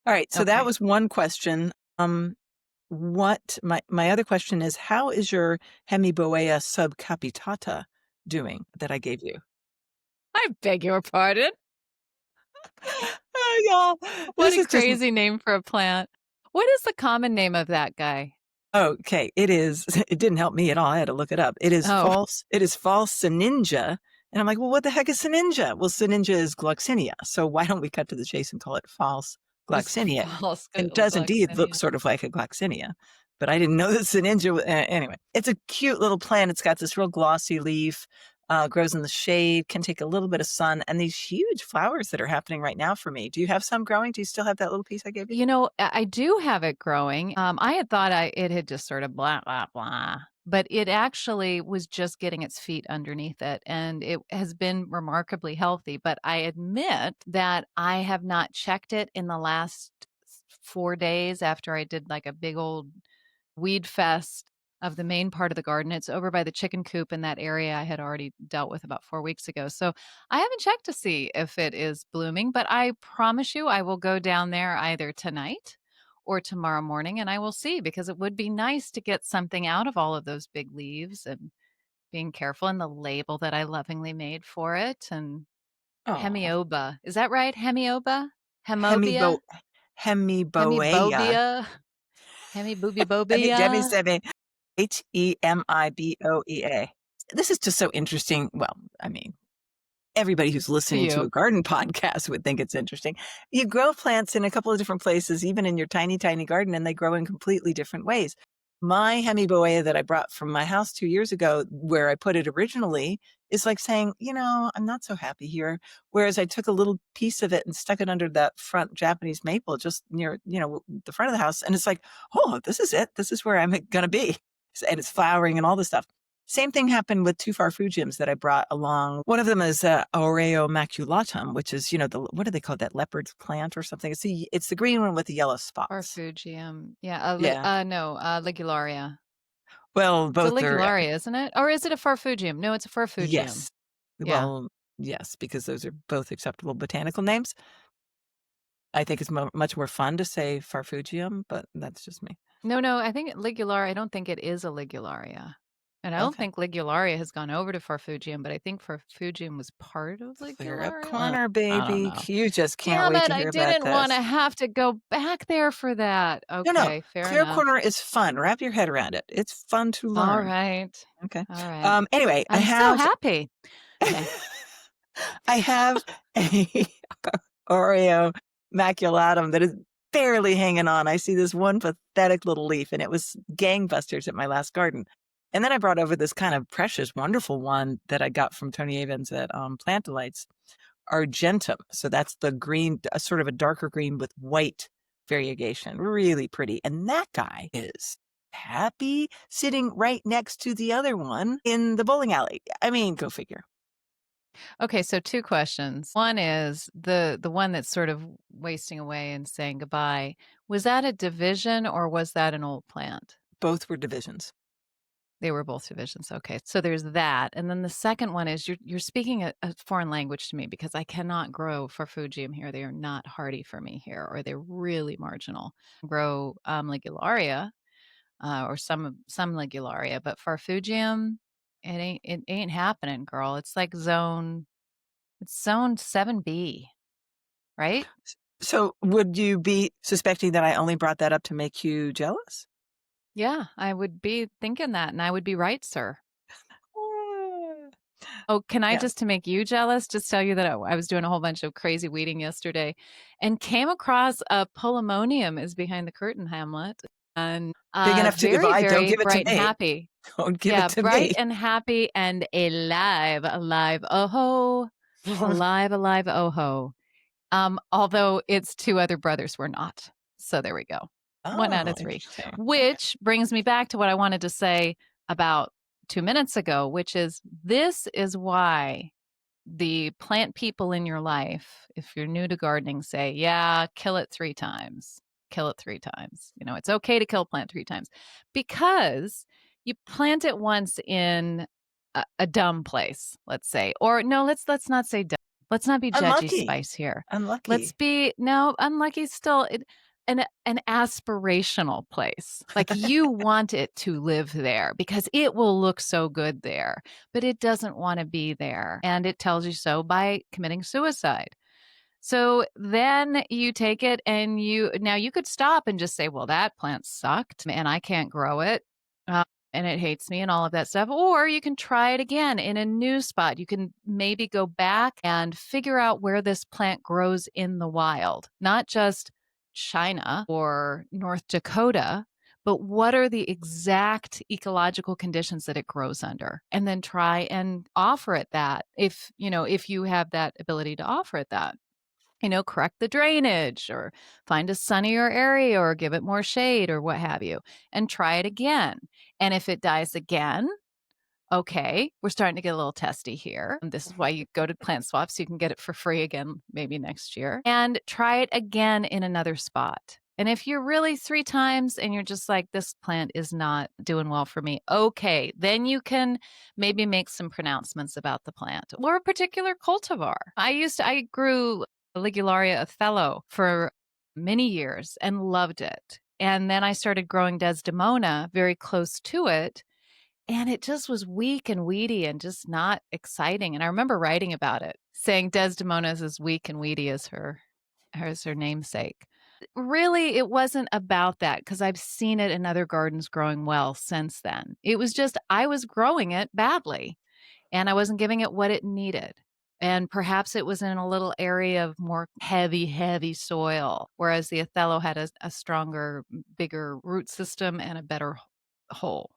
Alright, so that Okay. was one question. What my other question is, how is your Hemiboea subcapitata doing that I gave you? I beg your pardon. Oh, y'all, What this a is just crazy name for a plant. What is the common name of that guy? okay, it is it didn't help me at all, I had to look it up. Oh, It is false Sininja, and I'm like, "Well, what the heck is Sininja?" Well, Sininja is Gloxinia, so why don't we cut to the chase and call it false it's Gloxinia? false And it does indeed look Gloxinia. sort of like a Gloxinia, but I didn't know that Sininja anyway, it's a cute little plant, it's got this real glossy leaf, grows in the shade, can take a little bit of sun, and these huge flowers that are happening right now for me. Do you have some growing? Do you still have that little piece I gave you? I do have it growing. I had thought it had just sort of blah, blah, blah, but it actually was just getting its feet underneath it, and it has been remarkably healthy. But I admit that I have not checked it in the last 4 days after I did like a big old weed fest of the main part of the garden. It's over by the chicken coop in that area I had already dealt with about 4 weeks ago. So I haven't checked to see if it is blooming, but I promise you I will go down there either tonight or tomorrow morning and I will see, because it would be nice to get something out of all of those big leaves, and being careful in the label that I lovingly made for it. And Oh, hemioba. Is that right? Hemioba? hemibo Hemobia? hemiboea. Hemibobia? Debbie Hemiboobiebobia? said me, Hemiboea. This is just so interesting. Well, I mean, everybody who's To listening to you. a garden podcast would think it's interesting. You grow plants in a couple of different places, even in your tiny, tiny garden, and they grow in completely different ways. My hemiboea that I brought from my house 2 years ago, where I put it originally, is like saying, I'm not so happy here. Whereas I took a little piece of it and stuck it under that front Japanese maple just near, the front of the house. And it's like, oh, this is it. This is where I'm going to be. And it's flowering and all this stuff. Same thing happened with two farfugiums that I brought along. One of them is Aureo maculatum, which is, what do they call that, leopard's plant or something? It's the green one with the yellow spots. Refugium. Yeah, Yeah. no, Ligularia. Well, It's a both are, Ligularia, isn't it? Or is it a Farfugium? No, it's a Farfugium. yes. Yeah. Well, yes, because those are both acceptable botanical names. I think it's much more fun to say farfugium, but that's just me. No, I think Ligularia, I don't think it is a Ligularia. And I don't Okay. think Ligularia has gone over to Farfugium, but I think Farfugium was part of Clear up Ligularia. corner, I don't baby. know. You just can't Damn wait it, to I hear about didn't want this. to have to go back there for that. No. Okay, fair Clear enough. corner is fun. Wrap your head around it. It's fun to All learn. right. Okay. All right. Anyway, I I'm so have happy. Okay. I have a Oreo maculatum that is barely hanging on. I see this one pathetic little leaf, and it was gangbusters at my last garden. And then I brought over this kind of precious, wonderful one that I got from Tony Avens at Plant Delights, Argentum. So that's the green, sort of a darker green with white variegation. Really pretty. And that guy is happy sitting right next to the other one in the bowling alley. I mean, go figure. Okay, so two questions. One is the one that's sort of wasting away and saying goodbye. Was that a division or was that an old plant? Both were divisions. They were both divisions. Okay, so there's that, and then the second one is you're speaking a foreign language to me, because I cannot grow Farfugium here. They are not hardy for me here, or they're really marginal. Grow Ligularia, or some Ligularia, but Farfugium, it ain't happening, girl. It's zone 7B, right? So would you be suspecting that I only brought that up to make you jealous? Yeah, I would be thinking that, and I would be right, sir. Uh, Oh, can I, yeah. just to make you jealous, just tell you that I was doing a whole bunch of crazy weeding yesterday and came across a Polemonium is behind the curtain, Hamlet, and Big enough to very, divide. Don't very give it to bright and me. happy. Don't give it Yeah, to bright me. and happy and alive, oh ho, alive, oh ho. Although its two other brothers were not. So there we go. 1 out Oh, of 3. interesting. Okay. Which brings me back to what I wanted to say about 2 minutes ago, which is this is why the plant people in your life, if you're new to gardening, say, yeah, kill it 3 times. Kill it 3 times. It's okay to kill a plant 3 times, because you plant it once in a dumb place, let's say. Or no, let's not say dumb. Let's not be judgy Unlucky. spice here. Let's Unlucky. be no, unlucky still. An aspirational place. Like you want it to live there because it will look so good there, but it doesn't want to be there. And it tells you so by committing suicide. So then you take it and you could stop and just say, well, that plant sucked and I can't grow it. And it hates me and all of that stuff. Or you can try it again in a new spot. You can maybe go back and figure out where this plant grows in the wild, not just China or North Dakota, but what are the exact ecological conditions that it grows under? And then try and offer it that if you have that ability to offer it that. Correct the drainage or find a sunnier area or give it more shade or what have you, and try it again. And if it dies again, okay, we're starting to get a little testy here. And this is why you go to plant swaps. You can get it for free again, maybe next year, and try it again in another spot. And if you're really 3 times and you're just like, this plant is not doing well for me, okay, then you can maybe make some pronouncements about the plant or a particular cultivar. I grew Ligularia Othello for many years and loved it. And then I started growing Desdemona very close to it. And it just was weak and weedy and just not exciting. And I remember writing about it, saying Desdemona is as weak and weedy as her namesake. Really, it wasn't about that because I've seen it in other gardens growing well since then. It was just I was growing it badly and I wasn't giving it what it needed. And perhaps it was in a little area of more heavy, heavy soil, whereas the Othello had a stronger, bigger root system and a better hole.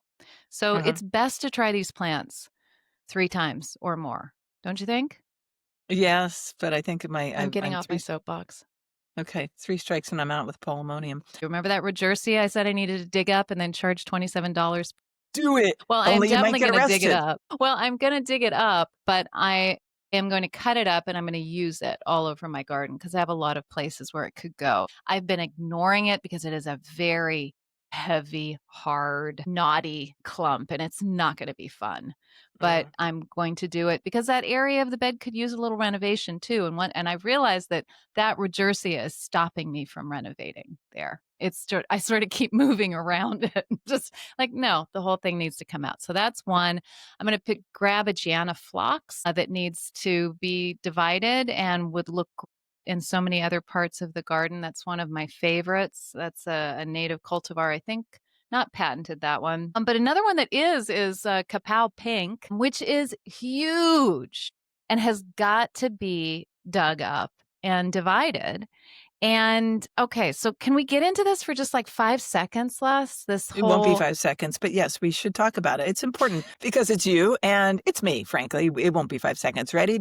So Uh-huh. it's best to try these plants 3 times or more, don't you think? Yes, but I think I'm getting I'm off my soapbox. okay, 3 strikes and I'm out with Polemonium. You remember that Regersea I said I needed to dig up and then charge $27? Do it! Well, I am Only you might definitely get gonna dig it arrested. up. Well, I'm gonna dig it up, but I am going to cut it up and I'm gonna use it all over my garden because I have a lot of places where it could go. I've been ignoring it because it is a very heavy, hard, knotty clump, and it's not gonna be fun. But Mm. I'm going to do it because that area of the bed could use a little renovation too, and I've realized that Regersea is stopping me from renovating there. I sort of keep moving around it, just like, no, the whole thing needs to come out. So that's one. I'm going to grab a Gianna phlox that needs to be divided and would look in so many other parts of the garden. That's one of my favorites. That's a native cultivar, I think. Not patented that one. But another one that is Kapow Pink, which is huge and has got to be dug up and divided. And okay, so can we get into this for just like 5 seconds, Les? This It won't be whole 5 seconds, but yes, we should talk about it. It's important because it's you and it's me, frankly. It won't be 5 seconds. Ready?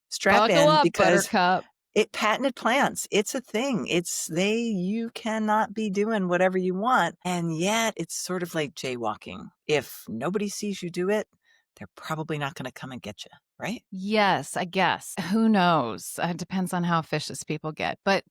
Strap buckle in up, because Buttercup. it patented plants. It's a thing. You cannot be doing whatever you want. And yet it's sort of like jaywalking. If nobody sees you do it, they're probably not going to come and get you, right? Yes, I guess. Who knows? It depends on how vicious people get. But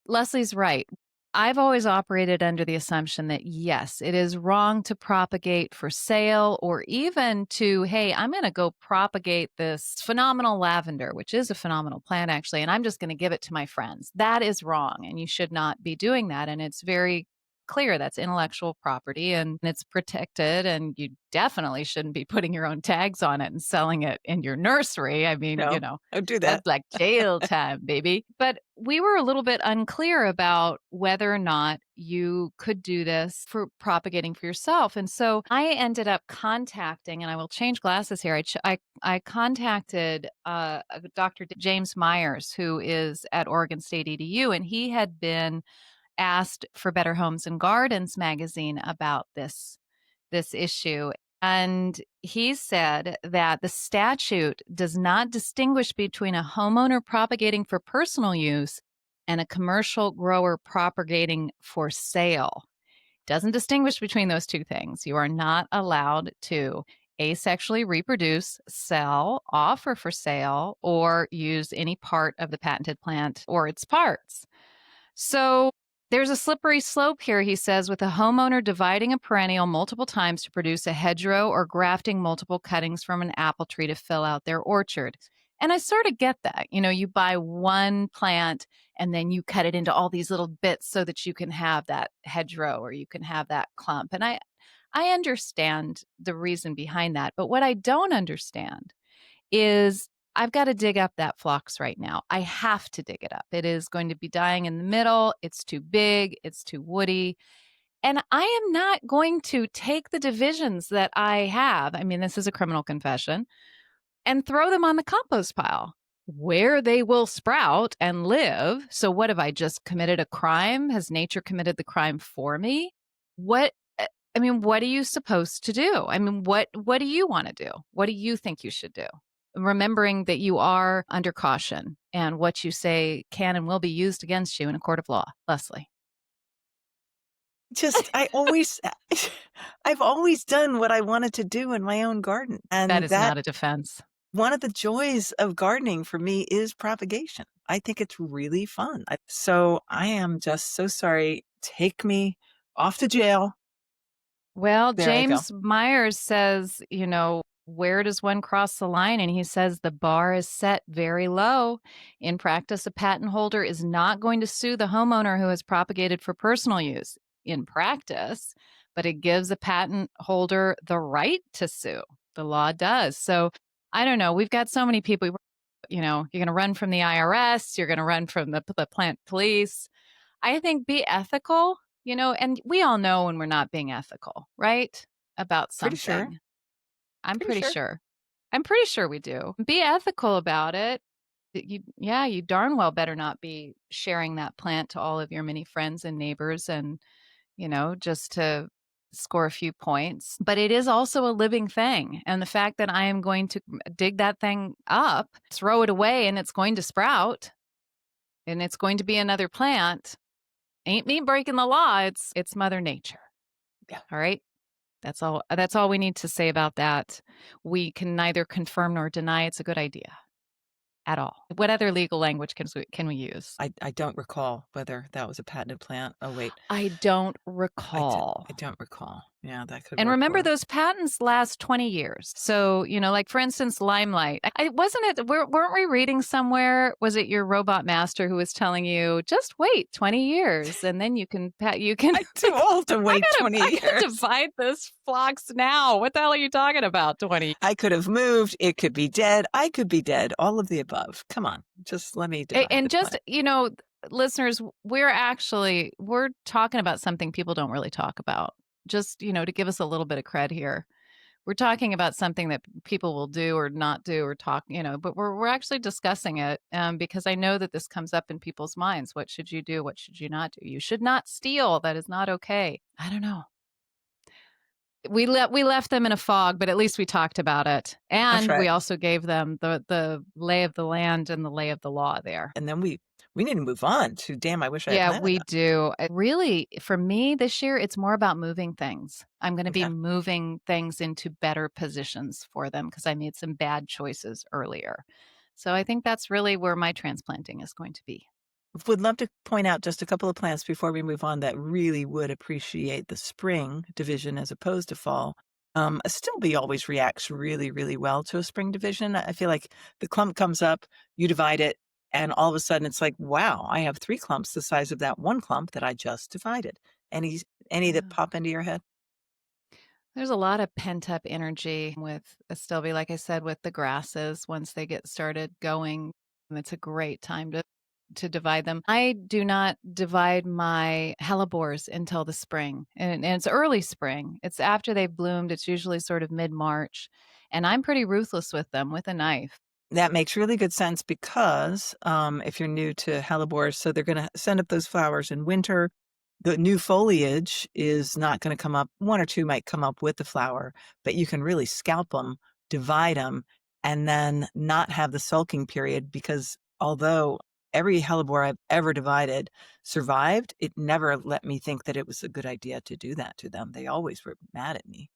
Leslie's right. I've always operated under the assumption that yes, it is wrong to propagate for sale or even to, hey, I'm going to go propagate this phenomenal lavender, which is a phenomenal plant actually, and I'm just going to give it to my friends. That is wrong, and you should not be doing that. And it's very clear that's intellectual property and it's protected, and you definitely shouldn't be putting your own tags on it and selling it in your nursery. I mean, No, don't do that. that's like jail time, baby. But we were a little bit unclear about whether or not you could do this for propagating for yourself. And so I ended up contacting, and I will change glasses here. I contacted Dr. James Myers, who is at Oregon State EDU, and he had been asked for Better Homes and Gardens magazine about this issue. And he said that the statute does not distinguish between a homeowner propagating for personal use and a commercial grower propagating for sale. Doesn't distinguish between those two things. You are not allowed to asexually reproduce, sell, offer for sale, or use any part of the patented plant or its parts. So there's a slippery slope here, he says, with a homeowner dividing a perennial multiple times to produce a hedgerow or grafting multiple cuttings from an apple tree to fill out their orchard. And I sort of get that. You buy one plant and then you cut it into all these little bits so that you can have that hedgerow or you can have that clump. And I understand the reason behind that. But what I don't understand is I've got to dig up that phlox right now. I have to dig it up. It is going to be dying in the middle. It's too big. It's too woody. And I am not going to take the divisions that I have. I mean, this is a criminal confession, and throw them on the compost pile where they will sprout and live. So, what have I just committed a crime? Has nature committed the crime for me? What I mean, what are you supposed to do? I mean, what do you want to do? What do you think you should do? Remembering that you are under caution and what you say can and will be used against you in a court of law. Leslie. Just I've always done what I wanted to do in my own garden, That and is that not a defense. one of the joys of gardening for me is propagation. I think it's really fun. So I am just so sorry. Take me off to jail. Well, There I go. James Myers says, where does one cross the line? And he says the bar is set very low. In practice, a patent holder is not going to sue the homeowner who has propagated for personal use in practice, but it gives a patent holder the right to sue. The law does. So I don't know. We've got so many people, you're going to run from the IRS, you're going to run from the plant police. I think be ethical, and we all know when we're not being ethical, right? About Pretty sure. something. I'm Pretty pretty sure. sure. I'm pretty sure we do. Be ethical about it. You darn well better not be sharing that plant to all of your many friends and neighbors and, just to score a few points. But it is also a living thing. And the fact that I am going to dig that thing up, throw it away, and it's going to sprout and it's going to be another plant ain't me breaking the law. It's Mother Nature. Yeah. All right. That's all we need to say about that. We can neither confirm nor deny it's a good idea at all. What other legal language can we use? I don't recall whether that was a patented plant. Oh, wait. I don't I recall. don't recall. Yeah, that could And work for remember, us. those patents last 20 years. So, like for instance, Limelight. I wasn't it. Weren't we reading somewhere? Was it your robot master who was telling you just wait 20 years and then you can I'm too old to wait 20 I gotta years. divide this flocks now. What the hell are you talking about? 20. I could have moved. It could be dead. I could be dead. All of the above. Come on. Just let me divide And the just, plant. listeners, we're talking about something people don't really talk about. Just, to give us a little bit of cred here. We're talking about something that people will do or not do or talk, but we're actually discussing it because I know that this comes up in people's minds. What should you do? What should you not do? You should not steal. That is not okay. I don't know. We left them in a fog, but at least we talked about it, That's and right. we also gave them the lay of the land and the lay of the law there. And then we need to move on to damn, I wish I had Yeah, planted we them. do. Really, for me this year, it's more about moving things. I'm going to be Okay. moving things into better positions for them because I made some bad choices earlier. So I think that's really where my transplanting is going to be. Would love to point out just a couple of plants before we move on that really would appreciate the spring division as opposed to fall. A stilby always reacts really, really well to a spring division. I feel like the clump comes up, you divide it, and all of a sudden it's like, wow, I have 3 clumps the size of that one clump that I just divided. Any that Yeah. pop into your head? There's a lot of pent up energy with Astilbe, like I said, with the grasses. Once they get started going, it's a great time to divide them. I do not divide my hellebores until the spring, and it's early spring. It's after they've bloomed. It's usually sort of mid March, and I'm pretty ruthless with them with a knife. That makes really good sense because if you're new to hellebores, so they're going to send up those flowers in winter. The new foliage is not going to come up. 1 or 2 might come up with the flower, but you can really scalp them, divide them, and then not have the sulking period because although every hellebore I've ever divided survived, it never let me think that it was a good idea to do that to them. They always were mad at me.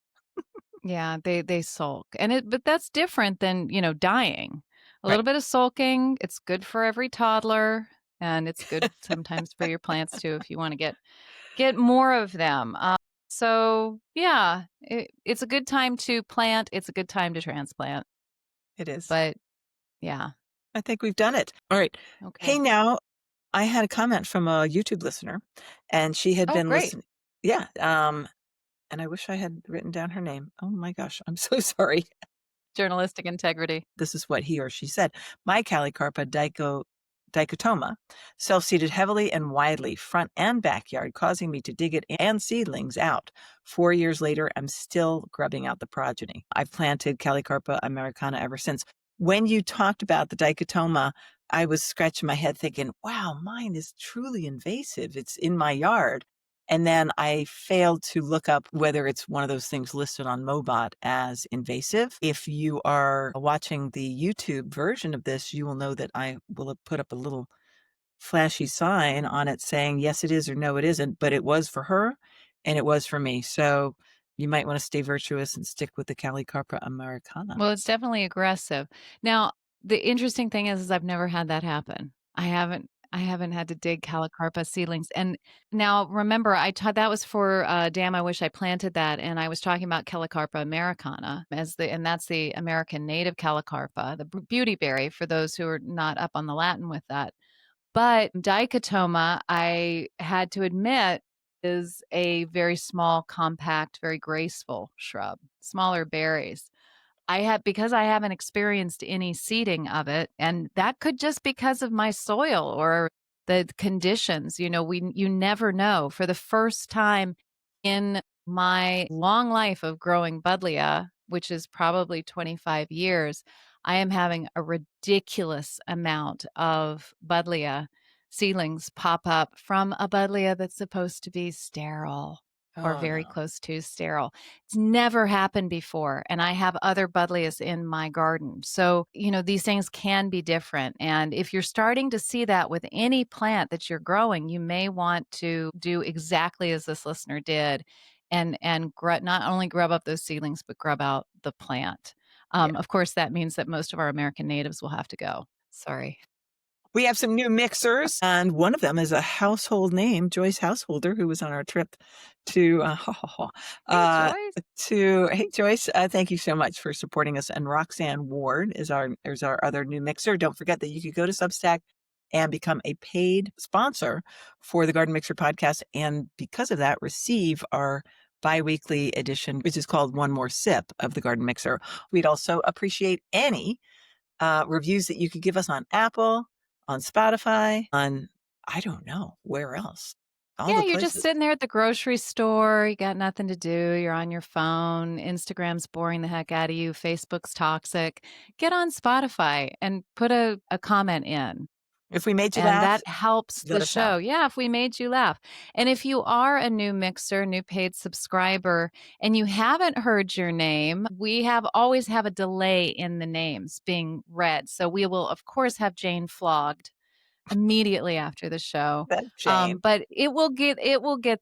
Yeah, they sulk. But that's different than, dying. A Right. little bit of sulking, it's good for every toddler, and it's good sometimes for your plants too if you want to get more of them. So yeah, it's a good time to plant. It's a good time to transplant. It is. But yeah, I think we've done it. All right. Hey, okay. now, I had a comment from a YouTube listener, and she had Oh, been great. listening. Yeah, and I wish I had written down her name. Oh my gosh, I'm so sorry. Journalistic integrity. This is what he or she said. My Calicarpa dichotoma self-seeded heavily and widely, front and backyard, causing me to dig it and seedlings out. 4 years later, I'm still grubbing out the progeny. I've planted Calicarpa americana ever since. When you talked about the dichotoma, I was scratching my head thinking, wow, mine is truly invasive. It's in my yard. And then I failed to look up whether it's one of those things listed on Mobot as invasive. If you are watching the YouTube version of this, you will know that I will have put up a little flashy sign on it saying, yes, it is, or no, it isn't. But it was for her and it was for me. So you might want to stay virtuous and stick with the Calicarpa americana. Well, it's definitely aggressive. Now, the interesting thing is I've never had that happen. I haven't had to dig Calicarpa seedlings. And now remember, I taught that was for Damn, I Wish I Planted That. And I was talking about Calicarpa americana and that's the American native Calicarpa, the beauty berry for those who are not up on the Latin with that. But dichotoma, I had to admit, is a very small, compact, very graceful shrub, smaller berries. Because I haven't experienced any seeding of it, and that could just because of my soil or the conditions, you never know. For the first time in my long life of growing buddleia, which is probably 25 years, I am having a ridiculous amount of buddleia seedlings pop up from a buddleia that's supposed to be sterile or Oh, very no. close to sterile. It's never happened before. And I have other buddleias in my garden. So, these things can be different. And if you're starting to see that with any plant that you're growing, you may want to do exactly as this listener did and not only grub up those seedlings, but grub out the plant. Yeah. Of course, that means that most of our American natives will have to go. Sorry. We have some new mixers, and one of them is a household name, Joyce Householder, who was on our trip to Hey, Joyce. Hey Joyce, thank you so much for supporting us. And Roxanne Ward is our other new mixer. Don't forget that you could go to Substack and become a paid sponsor for the Garden Mixer podcast, and because of that, receive our bi-weekly edition, which is called One More Sip of the Garden Mixer. We'd also appreciate any reviews that you could give us on Apple, on Spotify, on I don't know where else. All Yeah, the you're just places. sitting there at the grocery store. You got nothing to do. You're on your phone. Instagram's boring the heck out of you. Facebook's toxic. Get on Spotify and put a comment in. If we made you And laugh, that helps the let us know. show. Yeah, if we made you laugh. And if you are a new mixer, new paid subscriber, and you haven't heard your name, we always have a delay in the names being read. So we will, of course, have Jane flogged immediately after the show. That's Jane. But it will get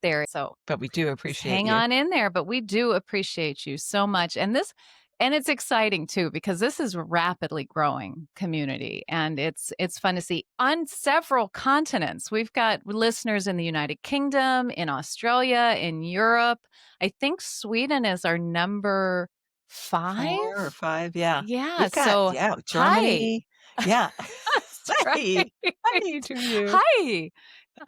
there. So But we do just appreciate hang you. on in there. But we do appreciate you so much. And it's exciting too, because this is a rapidly growing community and it's fun to see on several continents. We've got listeners in the United Kingdom, in Australia, in Europe. I think Sweden is our number 4 or 5. 5, yeah. Yeah. We've got, So yeah, hi. Germany. Yeah. That's Hi. right. Hi to you. Hi.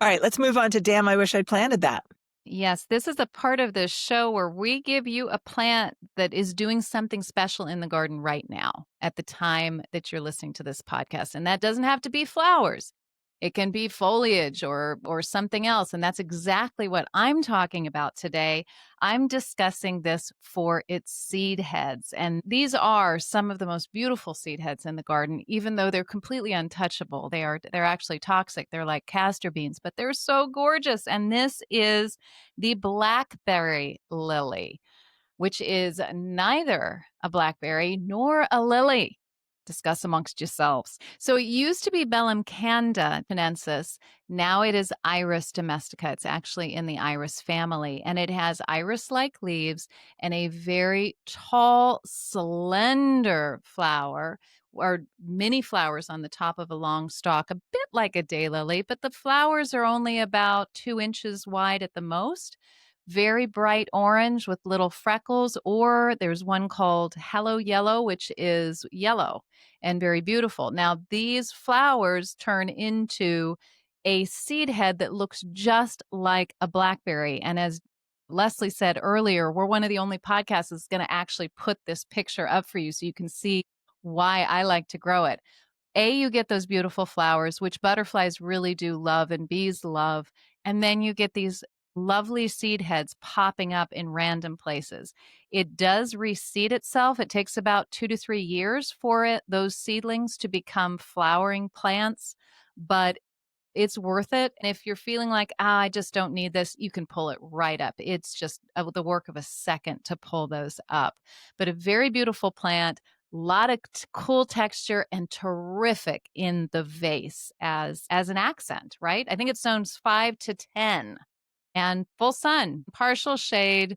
All right, let's move on to Damn, I Wish I'd Planted That. Yes, this is a part of the show where we give you a plant that is doing something special in the garden right now at the time that you're listening to this podcast. And that doesn't have to be flowers. It can be foliage or something else. And that's exactly what I'm talking about today. I'm discussing this for its seed heads. And these are some of the most beautiful seed heads in the garden, even though they're completely untouchable. They're actually toxic. They're like castor beans, but they're so gorgeous. And this is the blackberry lily, which is neither a blackberry nor a lily. Discuss amongst yourselves. So it used to be Bellum canda chinensis. Now it is Iris domestica. It's actually in the iris family, and it has iris-like leaves and a very tall, slender flower or mini flowers on the top of a long stalk, a bit like a daylily, but the flowers are only about 2 inches wide at the most. Very bright orange with little freckles, or there's one called Hello Yellow, which is yellow and very beautiful. Now, these flowers turn into a seed head that looks just like a blackberry. And as Leslie said earlier, we're one of the only podcasts that's going to actually put this picture up for you so you can see why I like to grow it. You get those beautiful flowers, which butterflies really do love and bees love. And then you get these lovely seed heads popping up in random places. It does reseed itself. It takes about 2 to 3 years for those seedlings to become flowering plants, but It's worth it, and if you're feeling like, "Ah, I just don't need this," you can pull it right up. It's just, the work of a second to pull those up. But a very beautiful plant, lot of cool texture, and terrific in the vase as an accent, right? I think it zones 5 to 10, and full sun, partial shade,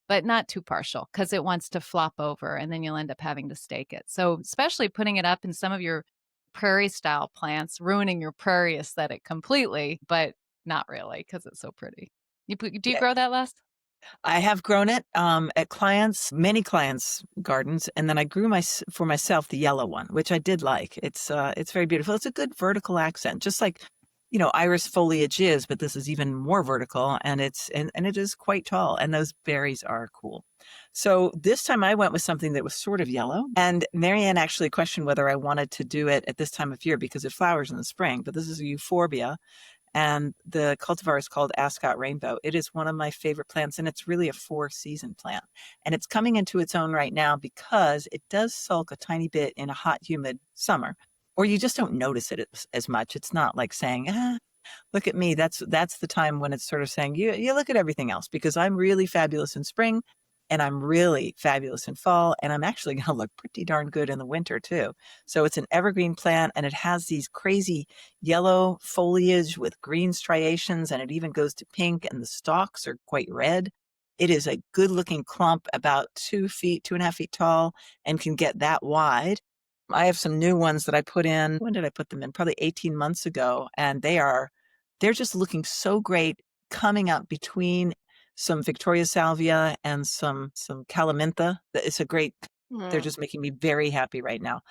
but not too partial because it wants to flop over, and then you'll end up having to stake it. So, especially putting it up in some of your prairie style plants, ruining your prairie aesthetic completely, but not really because it's so pretty. Do you Yeah. grow that, Les? I have grown it, at clients many clients' gardens, and then I grew for myself the yellow one, which I did like. It's very beautiful. It's a good vertical accent, just like, iris foliage is, but this is even more vertical, and and it is quite tall, and those berries are cool. So this time I went with something that was sort of yellow, and Marianne actually questioned whether I wanted to do it at this time of year because it flowers in the spring, but this is a euphorbia, and the cultivar is called Ascot Rainbow. It is one of my favorite plants, and it's really a four-season plant. And it's coming into its own right now because it does sulk a tiny bit in a hot, humid summer, or you just don't notice it as much. It's not like saying, look at me. That's the time when it's sort of saying, you look at everything else because I'm really fabulous in spring and I'm really fabulous in fall, and I'm actually going to look pretty darn good in the winter too. So it's an evergreen plant, and it has these crazy yellow foliage with green striations, and it even goes to pink, and the stalks are quite red. It is a good looking clump, about 2 feet, 2.5 feet tall, and can get that wide. I have some new ones that I put in. When did I put them in? Probably 18 months ago. And they're just looking so great coming up between some Victoria salvia and some calamintha. It's a great, they're Mm. just making me very happy right now.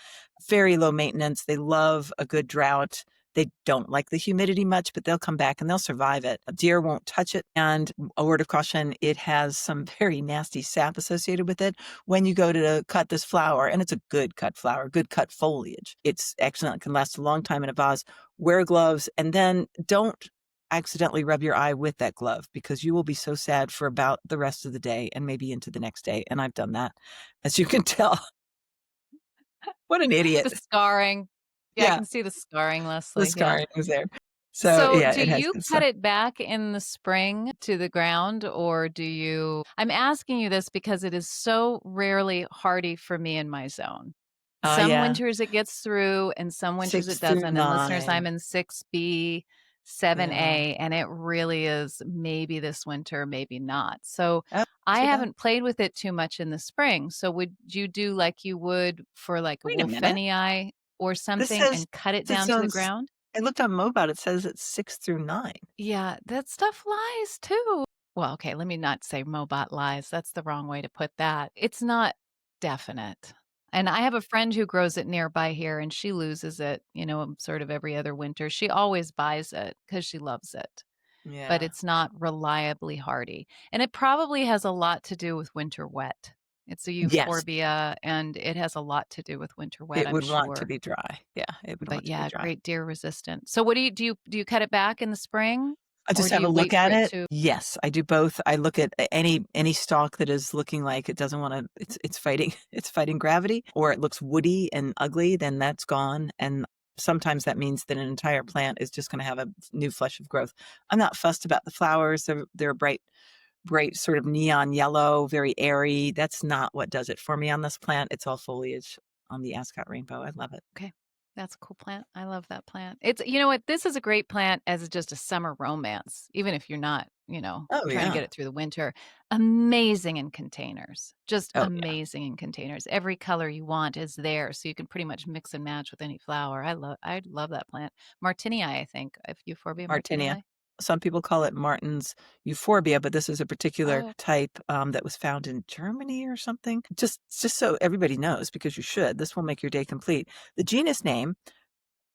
Very low maintenance. They love a good drought. They don't like the humidity much, but they'll come back and they'll survive it. A deer won't touch it. And a word of caution, it has some very nasty sap associated with it when you go to cut this flower. And it's a good cut flower, good cut foliage. It's excellent. It can last a long time in a vase. Wear gloves, and then don't accidentally rub your eye with that glove because you will be so sad for about the rest of the day and maybe into the next day. And I've done that, as you can tell. What an The idiot. scarring. Yeah, I Yeah, can see the scarring, the Leslie, yeah. scarring is there. So, So, yeah, do it has you good cut stuff. it back in the spring to the ground, or do you I'm asking you this because it is so rarely hardy for me in my zone. Oh, Some yeah. winters it gets through and some winters it 6 through doesn't, and listeners, 9. I'm in 6B, Yeah. 7A, and it really is maybe this winter, maybe not. So, Oh, I too bad. haven't played with it too much in the spring. So, would you do like you would for, like, a Wait a minute. wolfenii or This something says and cut it this down to the zone's ground? I looked on Mobot, it says it's 6 through 9. Yeah, that stuff lies too. Well, okay, let me not say Mobot lies. That's the wrong way to put that. It's not definite. And I have a friend who grows it nearby here and she loses it, sort of every other winter. She always buys it because she loves it, but Yeah. it's not reliably hardy. And it probably has a lot to do with winter wet. It's a Yes, euphorbia and it has a lot to do with winter wet, it I'm would want to sure. be dry. Yeah, it would But want to be yeah, dry. great deer resistant. So what do you cut it back in the spring I or just do have a you look wait for at it it. to Yes, I do both. I look at any stalk that is looking like it doesn't wanna it's fighting it's fighting gravity, or it looks woody and ugly, then that's gone, and sometimes that means that an entire plant is just gonna have a new flush of growth. I'm not fussed about the flowers. They're bright sort of neon yellow, very airy. That's not what does it for me on this plant. It's all foliage on the Ascot Rainbow. I love it. Okay. That's a cool plant. I love that plant. It's you know what? This is a great plant as just a summer romance, even if you're not, Oh, trying to get yeah. it through the winter. Amazing in containers. Just Oh, yeah. amazing in containers. Every color you want is there, so you can pretty much mix and match with any flower. I love that plant. Martinii, I think. If Euphorbia Martinia. martinii. Some people call it Martin's euphorbia, but this is a particular Oh, type that was found in Germany or something. Just so everybody knows, because you should. This will make your day complete. The genus name,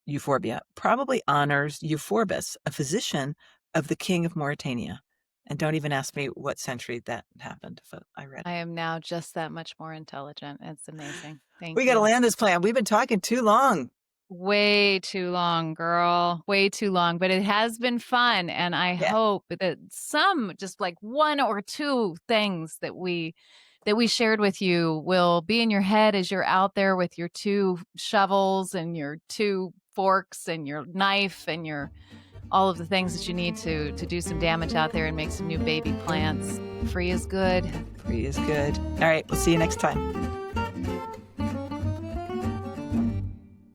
euphorbia, probably honors Euphorbus, a physician of the king of Mauritania. And don't even ask me what century that happened, but I read I it. am now just that much more intelligent. It's amazing. We Thank got to you. land this plan. We've been talking too long. Way too long, girl. Way too long, but it has been fun, and I Yeah. hope that some just like one or two things that we shared with you will be in your head as you're out there with your two shovels and your two forks and your knife and your all of the things that you need to do some damage out there and make some new baby plants. Free is good. Free is good. All right, we'll see you next time.